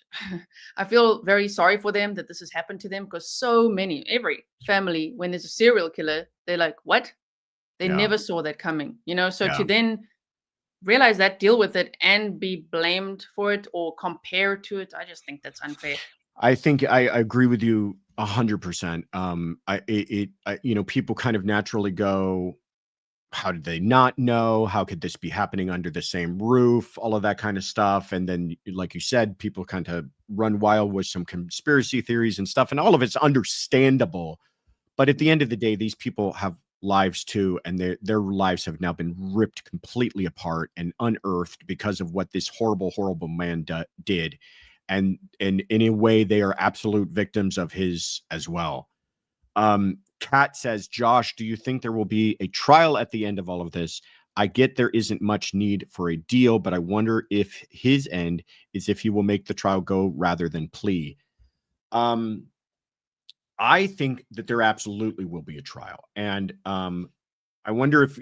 I feel very sorry for them that this has happened to them, because every family, when there's a serial killer, they're like, what? They never saw that coming, So to then realize that, deal with it, and be blamed for it or compare to it, I just think that's unfair. I think I agree with you 100%. People kind of naturally go, how did they not know? How could this be happening under the same roof? All of that kind of stuff. And then, like you said, people kind of run wild with some conspiracy theories and stuff, and all of it's understandable. But at the end of the day, these people have lives too, and their lives have now been ripped completely apart and unearthed because of what this horrible man did. And in a way, they are absolute victims of his as well. Kat says, Josh, do you think there will be a trial at the end of all of this? I get there isn't much need for a deal, but I wonder if his end is if he will make the trial go rather than plea. I think that there absolutely will be a trial. And I wonder if,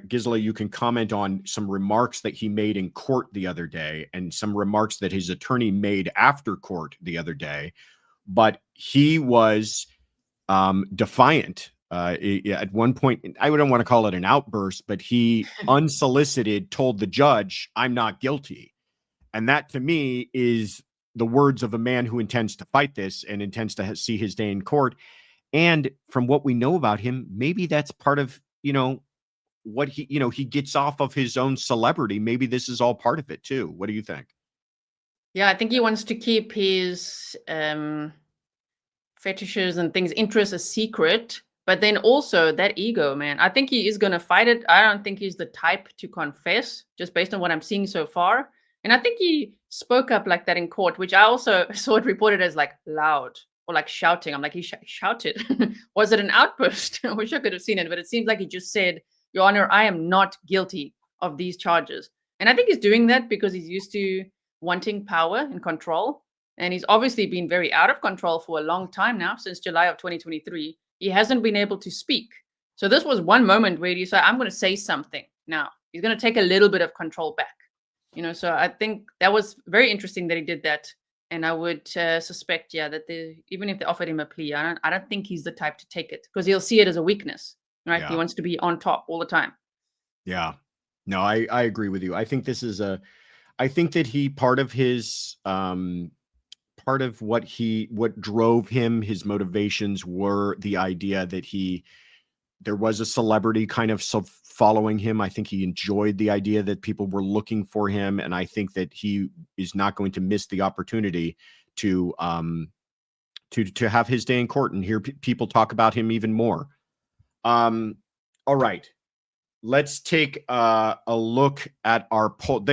Gisela, you can comment on some remarks that he made in court the other day and some remarks that his attorney made after court the other day. But he was defiant. At one point, I don't want to call it an outburst, but he unsolicited told the judge, I'm not guilty. And that to me is the words of a man who intends to fight this and intends to see his day in court. And from what we know about him, maybe that's part of, what he gets off of his own celebrity. Maybe this is all part of it too. What do you think? Yeah, I think he wants to keep his fetishes and things, interests a secret. But then also that ego, man, I think he is going to fight it. I don't think he's the type to confess, just based on what I'm seeing so far. And I think he spoke up like that in court, which I also saw it reported as like loud or like shouting. I'm like, he shouted. Was it an outburst? I wish I could have seen it, but it seems like he just said, Your Honor, I am not guilty of these charges. And I think he's doing that because he's used to wanting power and control. And he's obviously been very out of control for a long time now, since July of 2023. He hasn't been able to speak. So this was one moment where he said, I'm going to say something now. He's going to take a little bit of control back. So I think that was very interesting that he did that. And I would suspect, that even if they offered him a plea, I don't think he's the type to take it, because he'll see it as a weakness, right? Yeah. He wants to be on top all the time. Yeah. No, I agree with you. I think this is I think that he, part of his, part of what drove him, his motivations were the idea that there was a celebrity kind of following him. I think he enjoyed the idea that people were looking for him. And I think that he is not going to miss the opportunity to to have his day in court and hear people talk about him even more. All right. Let's take a look at our poll.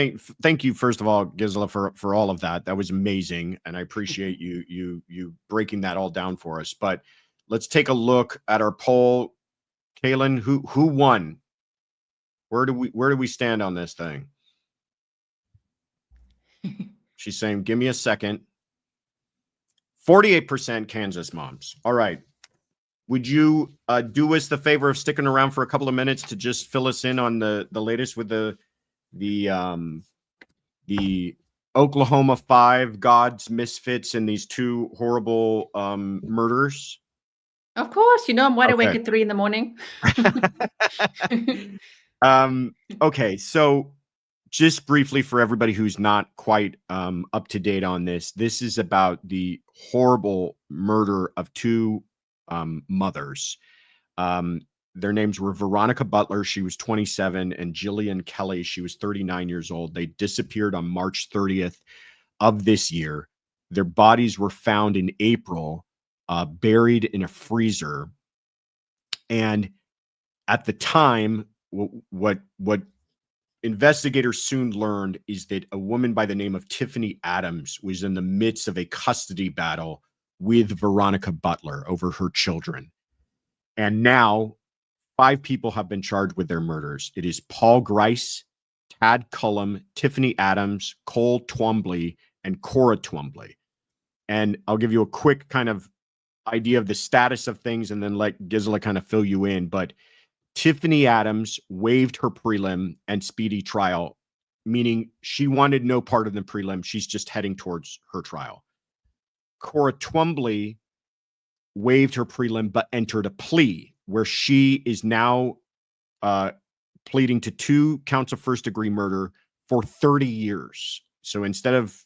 Thank you, first of all, Gisela, for all of that. That was amazing, and I appreciate you breaking that all down for us. But let's take a look at our poll. Kaylin, who won? Where do we stand on this thing? She's saying, "Give me a second." 48% Kansas moms. All right. Would you do us the favor of sticking around for a couple of minutes to just fill us in on the latest with the Oklahoma 5 gods, misfits, and these 2 horrible murders? Of course, I'm wide awake at 3 a.m. Okay, so just briefly for everybody who's not quite up to date on this is about the horrible murder of 2 mothers. Their names were Veronica Butler, she was 27, and Jillian Kelly, she was 39 years old. They disappeared on March 30th of this year. Their bodies were found in April, buried in a freezer. And at the time, what investigators soon learned is that a woman by the name of Tiffany Adams was in the midst of a custody battle with Veronica Butler over her children. And now 5 people have been charged with their murders. It is Paul Grice, Tad Cullum, Tiffany Adams, Cole Twombly, and Cora Twombly. And I'll give you a quick kind of idea of the status of things and then let Gisela kind of fill you in. But Tiffany Adams waived her prelim and speedy trial, meaning she wanted no part of the prelim. She's just heading towards her trial. Cora Twombly waived her prelim but entered a plea where she is now pleading to 2 counts of first-degree murder for 30 years. So instead of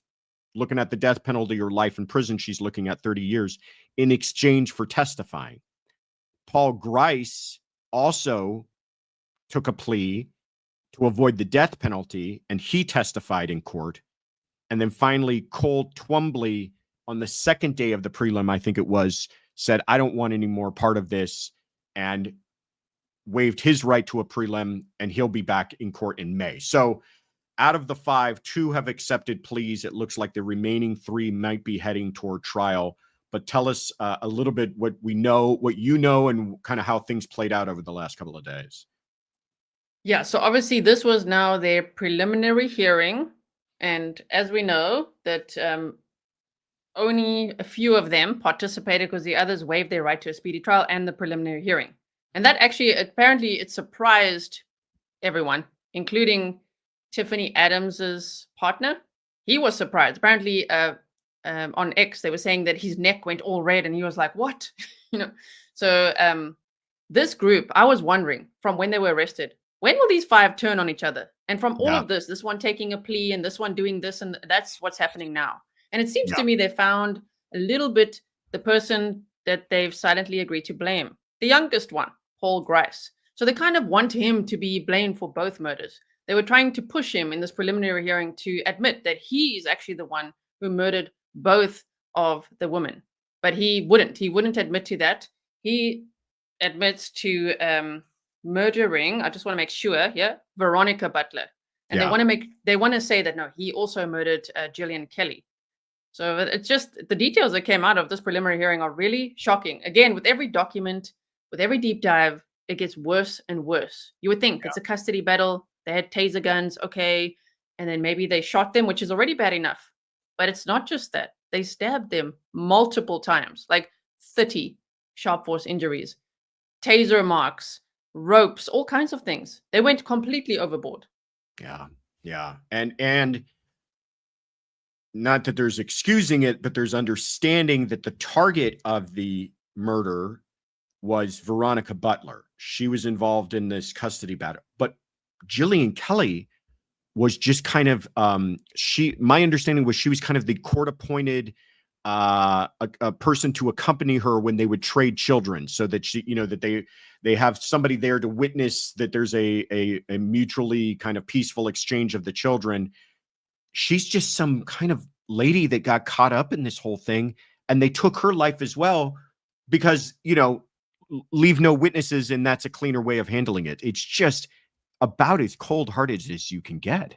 looking at the death penalty or life in prison, she's looking at 30 years in exchange for testifying. Paul Grice also took a plea to avoid the death penalty, and he testified in court. And then finally, Cole Twombly, on the second day of the prelim, I think it was, said, I don't want any more part of this, and waived his right to a prelim, and he'll be back in court in May. So out of the 5, 2 have accepted pleas. It looks like the remaining 3 might be heading toward trial. But tell us a little bit what we know, what you know, and kind of how things played out over the last couple of days. Yeah, so obviously this was now their preliminary hearing. And as we know that only a few of them participated because the others waived their right to a speedy trial and the preliminary hearing. And that actually, apparently it surprised everyone, including Tiffany Adams's partner. He was surprised. Apparently, on X, they were saying that his neck went all red and he was like, what? So this group, I was wondering from when they were arrested, when will these 5 turn on each other? And from all of this one taking a plea and this one doing this, and that's what's happening now. And it seems to me they found a little bit the person that they've silently agreed to blame, the youngest one, Paul Grice. So they kind of want him to be blamed for both murders. They were trying to push him in this preliminary hearing to admit that he is actually the one who murdered both of the women. But he wouldn't admit to that. He admits to murdering, I just want to make sure, Veronica Butler. And they want to say that no, he also murdered Jillian Kelly. So it's just the details that came out of this preliminary hearing are really shocking. Again, with every document, with every deep dive, it gets worse and worse. You would think it's a custody battle. They had taser guns, okay, and then maybe they shot them, which is already bad enough. But it's not just that. They stabbed them multiple times, like 30 sharp force injuries, taser marks, ropes, all kinds of things. They went completely overboard. Yeah. And not that there's excusing it, but there's understanding that the target of the murder was Veronica Butler. She was involved in this custody battle. But Jillian Kelly was just kind of my understanding was she was kind of the court-appointed a person to accompany her when they would trade children, so that she, that they have somebody there to witness that there's a mutually kind of peaceful exchange of the children. She's just some kind of lady that got caught up in this whole thing and they took her life as well because, leave no witnesses, and that's a cleaner way of handling it. It's just about as cold-hearted as you can get.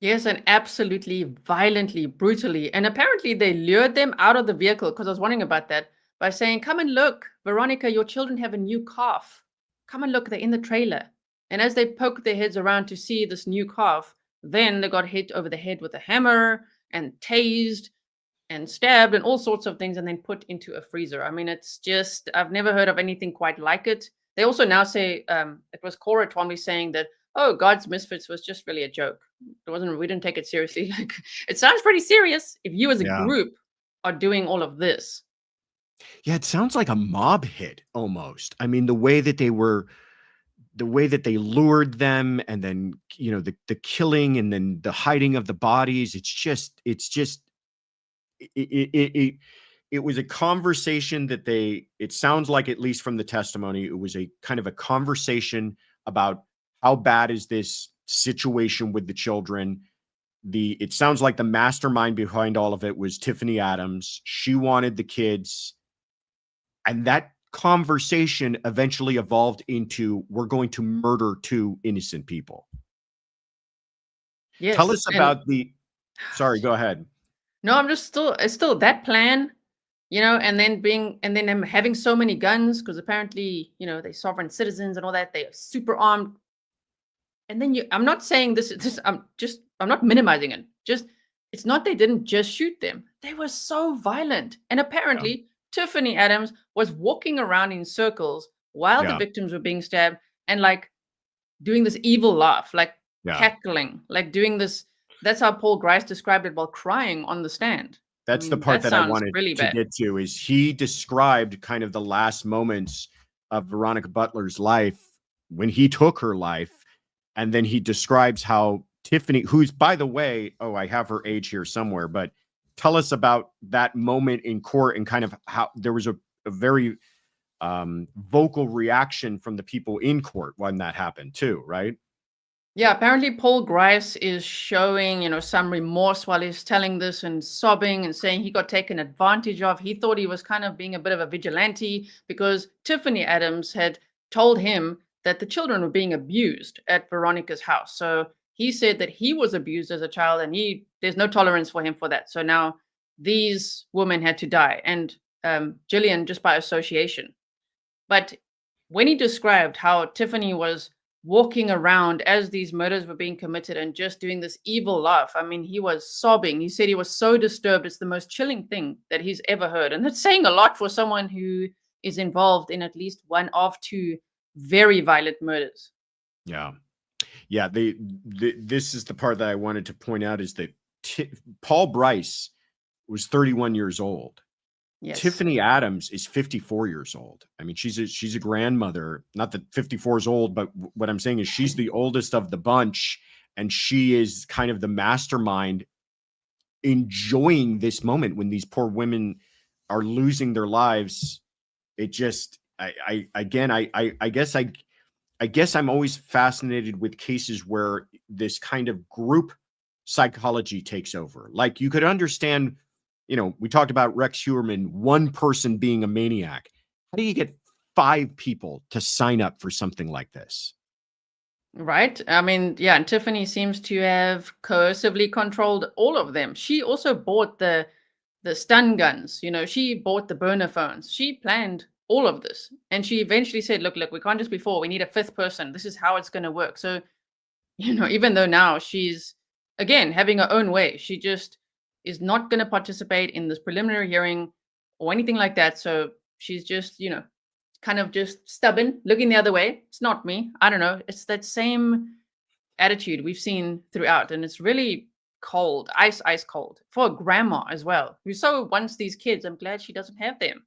Yes, and absolutely violently, brutally. And apparently they lured them out of the vehicle, because I was wondering about that, by saying, "Come and look, Veronica, your children have a new calf. Come and look, they're in the trailer." And as they poked their heads around to see this new calf, then they got hit over the head with a hammer and tased and stabbed and all sorts of things and then put into a freezer. I mean, it's just, I've never heard of anything quite like it. They also now say, it was Cora Twombly saying that, oh, God's Misfits was just really a joke. We didn't take it seriously. Like, it sounds pretty serious if you as a Yeah. group are doing all of this. Yeah, it sounds like a mob hit almost. I mean, the way that they lured them, and then, the killing, and then the hiding of the bodies. It was a conversation that it sounds like, at least from the testimony, it was a kind of a conversation about how bad is this situation with the children. It sounds like the mastermind behind all of it was Tiffany Adams. She wanted the kids. And that conversation eventually evolved into, we're going to murder 2 innocent people. Yes. Tell us about sorry, go ahead. No, it's still that plan, and then them having so many guns, because apparently, they're sovereign citizens and all that. They are super armed. And then I'm not saying I'm not minimizing it. It's not, they didn't just shoot them. They were so violent. And apparently Tiffany Adams was walking around in circles while the victims were being stabbed and like doing this evil laugh, like cackling, like doing this. That's how Paul Grice described it while crying on the stand. That's the part that I wanted to get to, is he described kind of the last moments of Veronica Butler's life when he took her life. And then he describes how Tiffany, who's, by the way, I have her age here somewhere, but tell us about that moment in court and kind of how there was a very vocal reaction from the people in court when that happened too, right? Yeah, apparently Paul Grice is showing, some remorse while he's telling this and sobbing and saying he got taken advantage of. He thought he was kind of being a bit of a vigilante because Tiffany Adams had told him that the children were being abused at Veronica's house. So he said that he was abused as a child and there's no tolerance for him for that. So now these women had to die, and Gillian just by association. But when he described how Tiffany was walking around as these murders were being committed and just doing this evil laugh, I mean, he was sobbing. He said he was so disturbed. It's the most chilling thing that he's ever heard. And that's saying a lot for someone who is involved in at least one of 2 very violent murders. Yeah. This is the part that I wanted to point out, is that Paul Bryce was 31 years old. Yes. Tiffany Adams is 54 years old. I mean, she's a grandmother. Not that 54 is old, but what I'm saying is she's the oldest of the bunch, and she is kind of the mastermind enjoying this moment when these poor women are losing their lives. It just, I guess I'm always fascinated with cases where this kind of group psychology takes over. Like, you could understand, we talked about Rex Heuermann, one person being a maniac. How do you get 5 people to sign up for something like this? Right. I mean, yeah, and Tiffany seems to have coercively controlled all of them. She also bought the stun guns, she bought the burner phones. She planned all of this. And she eventually said, look, we can't just be 4. We need a 5th person. This is how it's going to work. So, even though now she's, again, having her own way, she just is not going to participate in this preliminary hearing or anything like that. So she's just, kind of just stubborn, looking the other way. It's not me. I don't know. It's that same attitude we've seen throughout. And it's really cold, ice cold for a grandma as well, who so wants these kids. I'm glad she doesn't have them.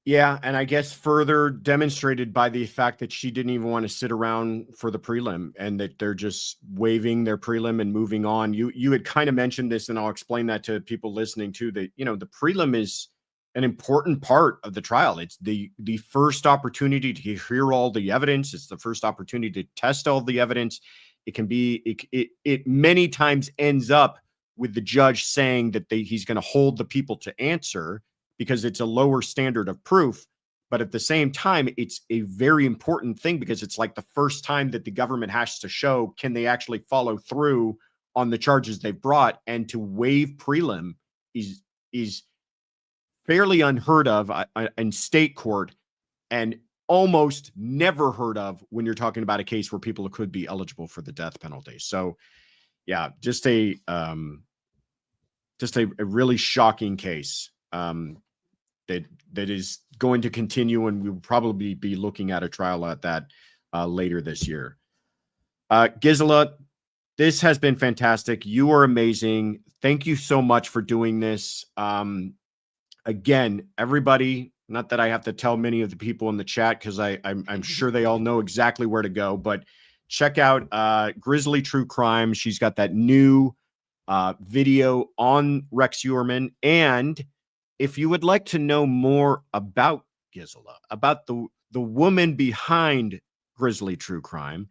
Yeah, and I guess further demonstrated by the fact that she didn't even want to sit around for the prelim, and that they're just waiving their prelim and moving on. You had kind of mentioned this, and I'll explain that to people listening too, that, the prelim is an important part of the trial. It's the first opportunity to hear all the evidence. It's the first opportunity to test all the evidence. It can be, it many times ends up with the judge saying that he's going to hold the people to answer because it's a lower standard of proof. But at the same time, it's a very important thing because it's like the first time that the government has to show, can they actually follow through on the charges they've brought? And to waive prelim is fairly unheard of in state court and almost never heard of when you're talking about a case where people could be eligible for the death penalty. So yeah, just a really shocking case that is going to continue, and we will probably be looking at a trial at that later this year. Gisela, this has been fantastic. You are amazing. Thank you so much for doing this. Again, everybody, not that I have to tell many of the people in the chat because I'm sure they all know exactly where to go, but check out Grizzly True Crime. She's got that new video on Rex Heuermann. And if you would like to know more about Gisela, about the woman behind Grizzly True Crime,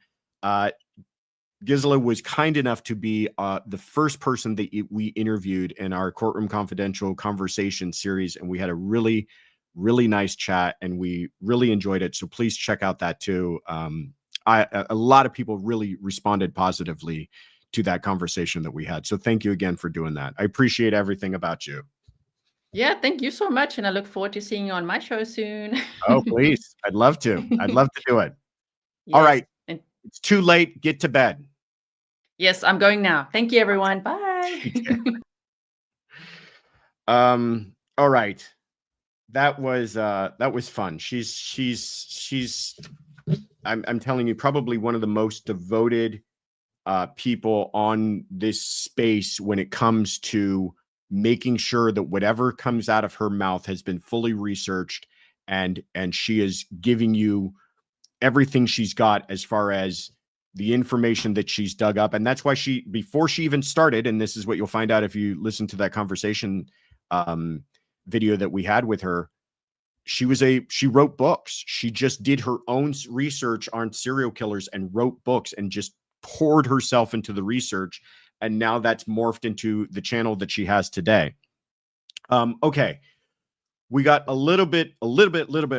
Gisela was kind enough to be the first person that we interviewed in our Courtroom Confidential conversation series, and we had a really, really nice chat, and we really enjoyed it. So please check out that too. A lot of people really responded positively to that conversation that we had. So thank you again for doing that. I appreciate everything about you. Yeah, thank you so much, and I look forward to seeing you on my show soon. Oh, please. I'd love to. I'd love to do it. Yes. All right. And it's too late. Get to bed. yes, I'm going now. Thank you, everyone. Bye. All right. That was fun. I'm telling you, probably one of the most devoted people on this space when it comes to making sure that whatever comes out of her mouth has been fully researched, and she is giving you everything she's got as far as the information that she's dug up. And that's why before she even started, and this is what you'll find out if you listen to that conversation video that we had with her, she wrote books. She just did her own research on serial killers and wrote books and just poured herself into the research. And now that's morphed into the channel that she has today. Okay. We got a little bit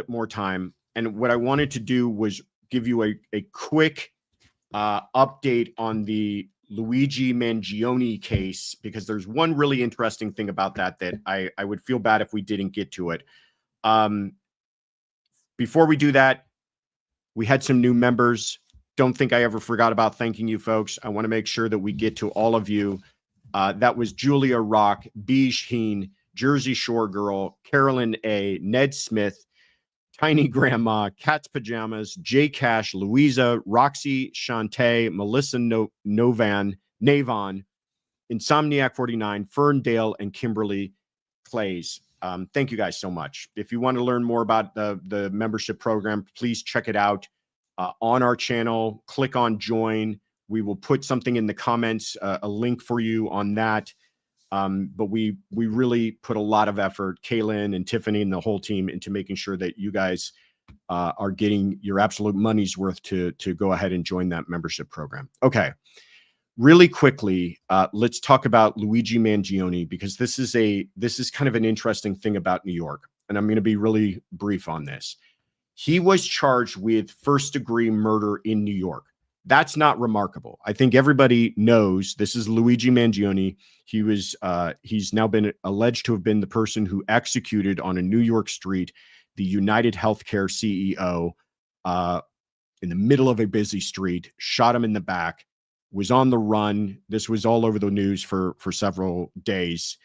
more time. And what I wanted to do was give you a quick update on the Luigi Mangione case, because there's one really interesting thing about that I would feel bad if we didn't get to it. Before we do that, we had some new members. Don't think I ever forgot about thanking you folks. I want to make sure that we get to all of you. That was Julia Rock, B. Sheen, Jersey Shore Girl, Carolyn A., Ned Smith, Tiny Grandma, Cat's Pajamas, Jay Cash, Louisa, Roxy, Shantae, Melissa Navon, Insomniac 49, Ferndale, and Kimberly Clays. Thank you guys so much. If you want to learn more about the membership program, please check it out on our channel. Click on join. We will put something in the comments, a link for you on that. But we really put a lot of effort, Kaylin and Tiffany and the whole team, into making sure that you guys are getting your absolute money's worth to go ahead and join that membership program. Okay. Really quickly, let's talk about Luigi Mangione, because this is kind of an interesting thing about New York. And I'm going to be really brief on this. He was charged with first-degree murder in New York. That's not remarkable. I think everybody knows this is Luigi Mangione. He's now been alleged to have been the person who executed on a New York street the United Healthcare CEO in the middle of a busy street, shot him in the back, was on the run. This was all over the news for several days.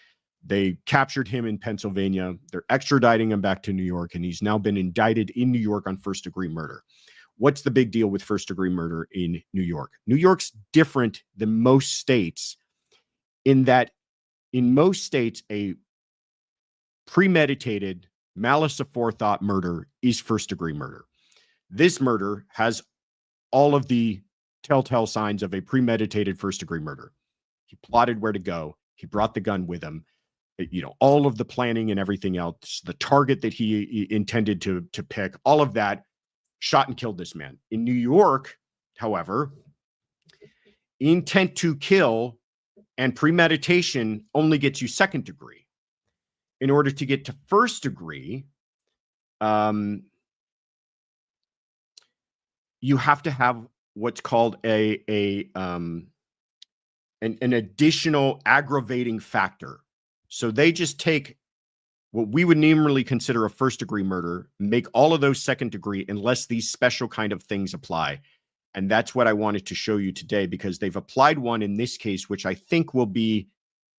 They captured him in Pennsylvania. They're extraditing him back to New York, and he's now been indicted in New York on first-degree murder. What's the big deal with first-degree murder in New York? New York's different than most states in that in most states, a premeditated, malice aforethought murder is first-degree murder. This murder has all of the telltale signs of a premeditated first-degree murder. He plotted where to go. He brought the gun with him. All of the planning and everything else, the target that he intended to pick, all of that, shot and killed this man. In New York, however, intent to kill And premeditation only gets you second degree. In order to get to first degree, you have to have what's called an additional aggravating factor. So they just take what we would normally consider a first degree murder, make all of those second degree unless these special kind of things apply. And that's what I wanted to show you today, because they've applied one in this case, which I think will be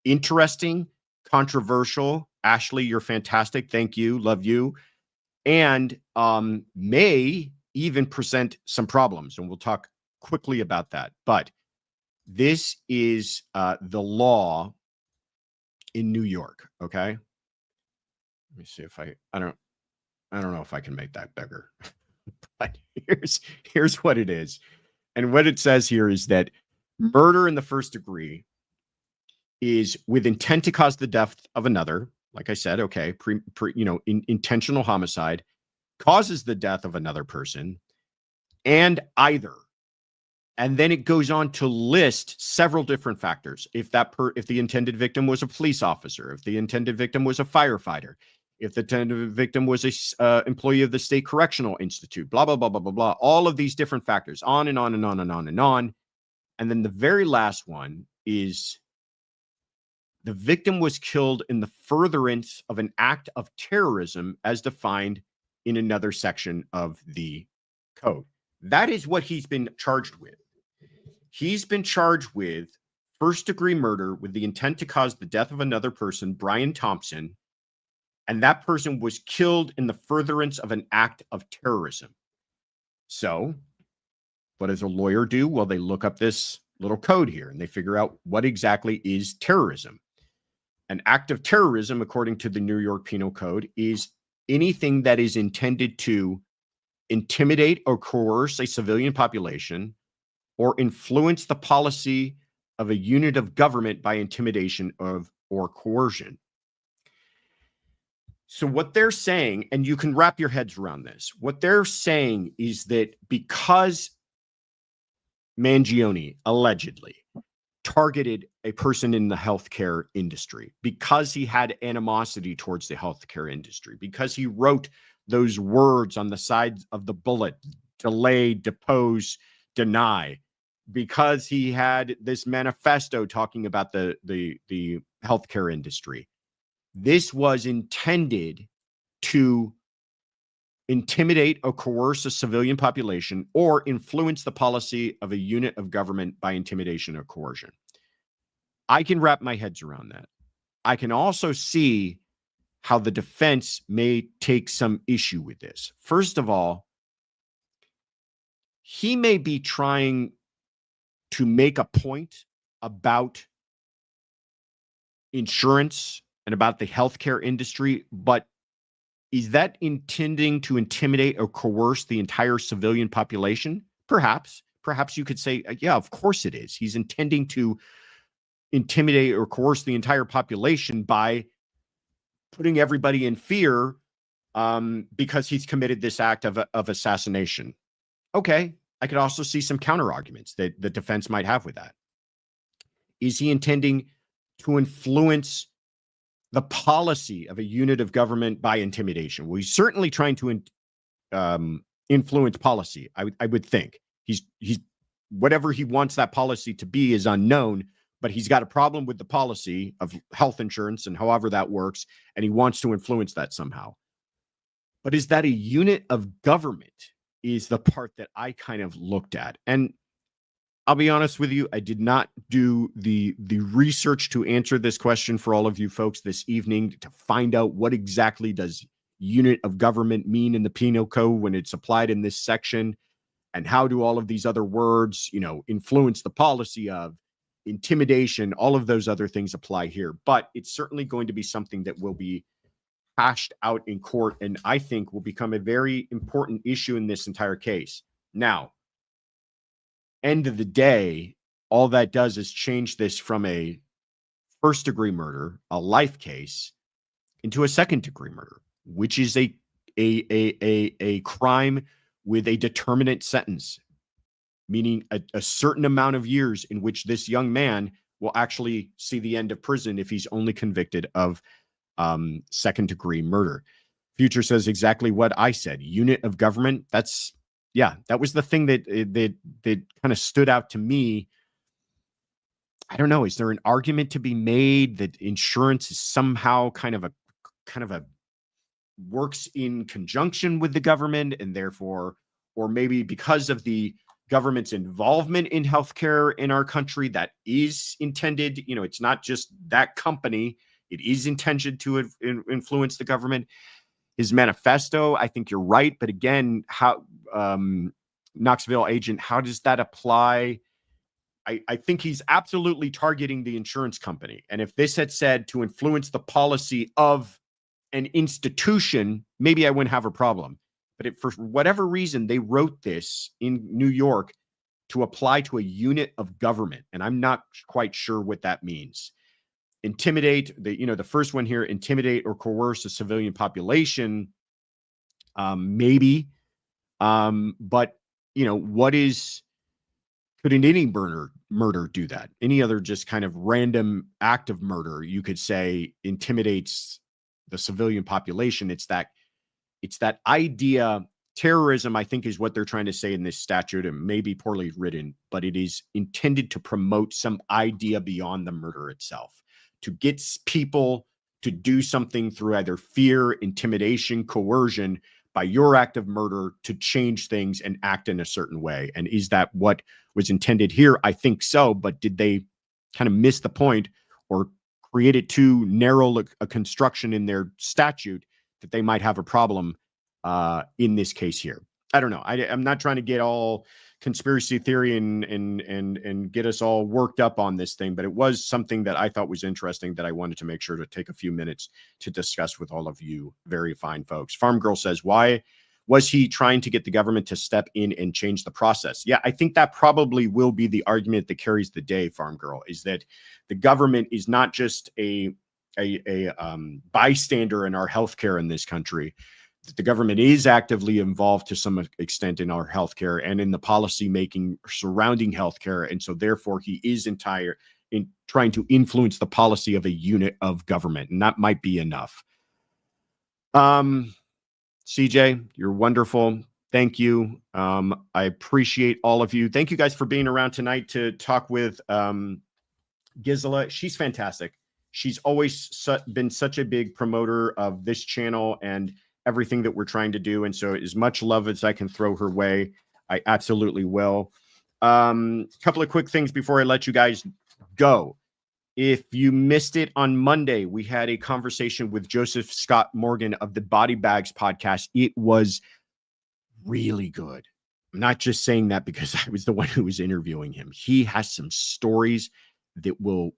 interesting, controversial. Ashley, you're fantastic. Thank you. Love you. And may even present some problems. And we'll talk quickly about that. But this is the law in New York. Okay. Let me see if I don't know if I can make that bigger. But here's what it is. And what it says here is that murder in the first degree is with intent to cause the death of another. Like I said, okay, intentional homicide causes the death of another person, and either. And then it goes on to list several different factors. If the intended victim was a police officer, if the intended victim was a firefighter, if the intended victim was a employee of the state correctional institute, blah, blah, blah, blah, blah, blah, all of these different factors, on and on and on and on and on. And then the very last one is the victim was killed in the furtherance of an act of terrorism as defined in another section of the code. That is what he's been charged with. He's been charged with first degree murder with the intent to cause the death of another person, Brian Thompson, and that person was killed in the furtherance of an act of terrorism. So what does a lawyer do? Well, they look up this little code here and they figure out what exactly is terrorism. An act of terrorism, according to the New York Penal Code, is anything that is intended to intimidate or coerce a civilian population or influence the policy of a unit of government by intimidation or coercion. So what they're saying, and you can wrap your heads around this, what they're saying is that because Mangione allegedly targeted a person in the healthcare industry, because he had animosity towards the healthcare industry, because he wrote those words on the sides of the bullet, delay, depose, deny, because he had this manifesto talking about the healthcare industry. This was intended to intimidate or coerce a civilian population or influence the policy of a unit of government by intimidation or coercion. I can wrap my heads around that. I can also see how the defense may take some issue with this. First of all, he may be trying to make a point about insurance and about the healthcare industry, but is that intending to intimidate or coerce the entire civilian population? Perhaps you could say, yeah, of course it is. He's intending to intimidate or coerce the entire population by putting everybody in fear because he's committed this act of assassination. Okay, I could also see some counter arguments that the defense might have with that. Is he intending to influence the policy of a unit of government by intimidation? Well, he's certainly trying to influence policy. I would think he's whatever he wants that policy to be is unknown, but he's got a problem with the policy of health insurance and however that works, and he wants to influence that somehow. But is that a unit of government is the part that I kind of looked at. And I'll be honest with you, I did not do the research to answer this question for all of you folks this evening to find out what exactly does unit of government mean in the Penal Code when it's applied in this section, and how do all of these other words, influence the policy of intimidation, all of those other things apply here. But it's certainly going to be something that will be hashed out in court, and I think will become a very important issue in this entire case. Now, end of the day, all that does is change this from a first degree murder, a life case, into a second degree murder, which is a crime with a determinate sentence, meaning a certain amount of years in which this young man will actually see the end of prison if he's only convicted of second-degree murder. Future says exactly what I said. Unit of government. That was the thing that kind of stood out to me. I don't know. Is there an argument to be made that insurance is somehow kind of a works in conjunction with the government, and therefore, or maybe because of the government's involvement in healthcare in our country, that is intended, it's not just that company, it is intended to influence the government. His manifesto, I think you're right. But again, how, Knoxville agent, how does that apply? I think he's absolutely targeting the insurance company. And if this had said to influence the policy of an institution, maybe I wouldn't have a problem. But for whatever reason, they wrote this in New York to apply to a unit of government. And I'm not quite sure what that means. Intimidate, the first one here, intimidate or coerce a civilian population, maybe. But, couldn't any murder do that? Any other just kind of random act of murder, you could say, intimidates the civilian population. It's that idea. Terrorism, I think, is what they're trying to say in this statute. It may be poorly written, but it is intended to promote some idea beyond the murder itself, to get people to do something through either fear, intimidation, coercion, by your act of murder, to change things and act in a certain way. And is that what was intended here? I think so. But did they kind of miss the point or create it too narrow a construction in their statute that they might have a problem in this case here? I don't know. I'm not trying to get all conspiracy theory and get us all worked up on this thing, but it was something that I thought was interesting that I wanted to make sure to take a few minutes to discuss with all of you very fine folks. Farm Girl says, why was he trying to get the government to step in and change the process? Yeah, I think that probably will be the argument that carries the day, Farm Girl, is that the government is not just a bystander in our healthcare in this country. The government is actively involved to some extent in our healthcare and in the policy making surrounding healthcare. And so therefore he is in trying to influence the policy of a unit of government. And that might be enough. CJ, you're wonderful. Thank you. I appreciate all of you. Thank you guys for being around tonight to talk with Gisela. She's fantastic. She's always been such a big promoter of this channel and everything that we're trying to do. And so as much love as I can throw her way, I absolutely will. Couple of quick things before I let you guys go. If you missed it on Monday, we had a conversation with Joseph Scott Morgan of the Body Bags podcast. It was really good. I'm not just saying that because I was the one who was interviewing him. He has some stories that will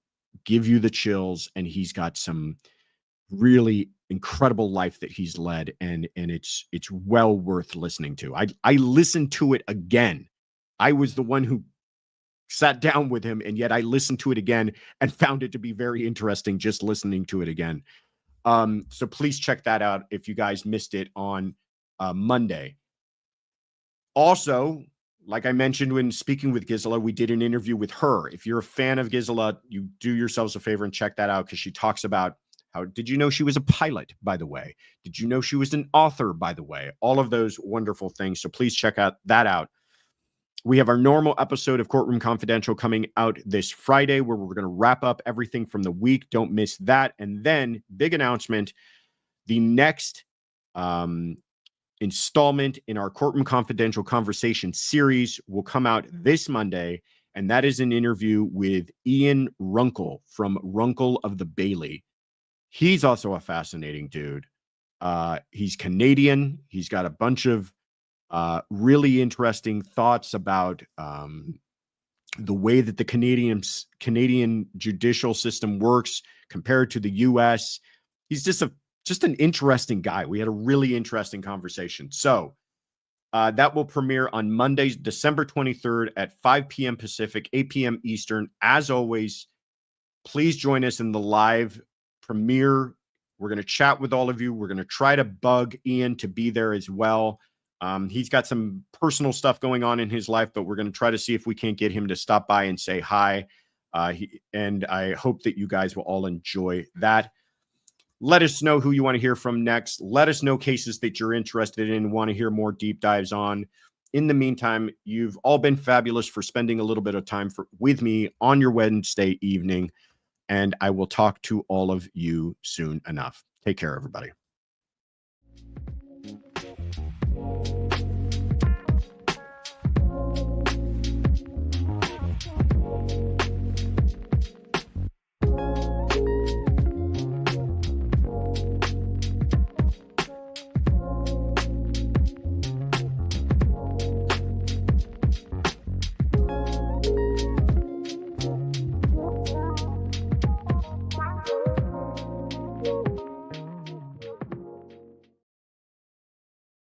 give you the chills, and he's got some really incredible life that he's led, and it's well worth listening to. I listened to it again. I was the one who sat down with him, and yet I listened to it again and found it to be very interesting just listening to it again. So please check that out if you guys missed it on Monday. Also, like I mentioned when speaking with Gisela, we did an interview with her. If you're a fan of Gisela, you do yourselves a favor and check that out, because she talks about how, did you know she was a pilot, by the way? Did you know she was an author, by the way? All of those wonderful things. So please check that out. We have our normal episode of Courtroom Confidential coming out this Friday, where we're going to wrap up everything from the week. Don't miss that. And then, big announcement, the next installment in our Courtroom Confidential conversation series will come out this Monday. And that is an interview with Ian Runkle from Runkle of the Bailey. He's also a fascinating dude. He's Canadian. He's got a bunch of really interesting thoughts about the way that the Canadian judicial system works compared to the U.S. He's just an interesting guy. We had a really interesting conversation. So that will premiere on Monday, December 23rd at 5 p.m. Pacific, 8 p.m. Eastern. As always, please join us in the live premiere. We're going to chat with all of you. We're going to try to bug Ian to be there as well. He's got some personal stuff going on in his life, but we're going to try to see if we can't get him to stop by and say hi. And I hope that you guys will all enjoy that. Let us know who you want to hear from next. Let us know cases that you're interested in and want to hear more deep dives on. In the meantime, you've all been fabulous for spending a little bit of time with me on your Wednesday evening. And I will talk to all of you soon enough. Take care, everybody.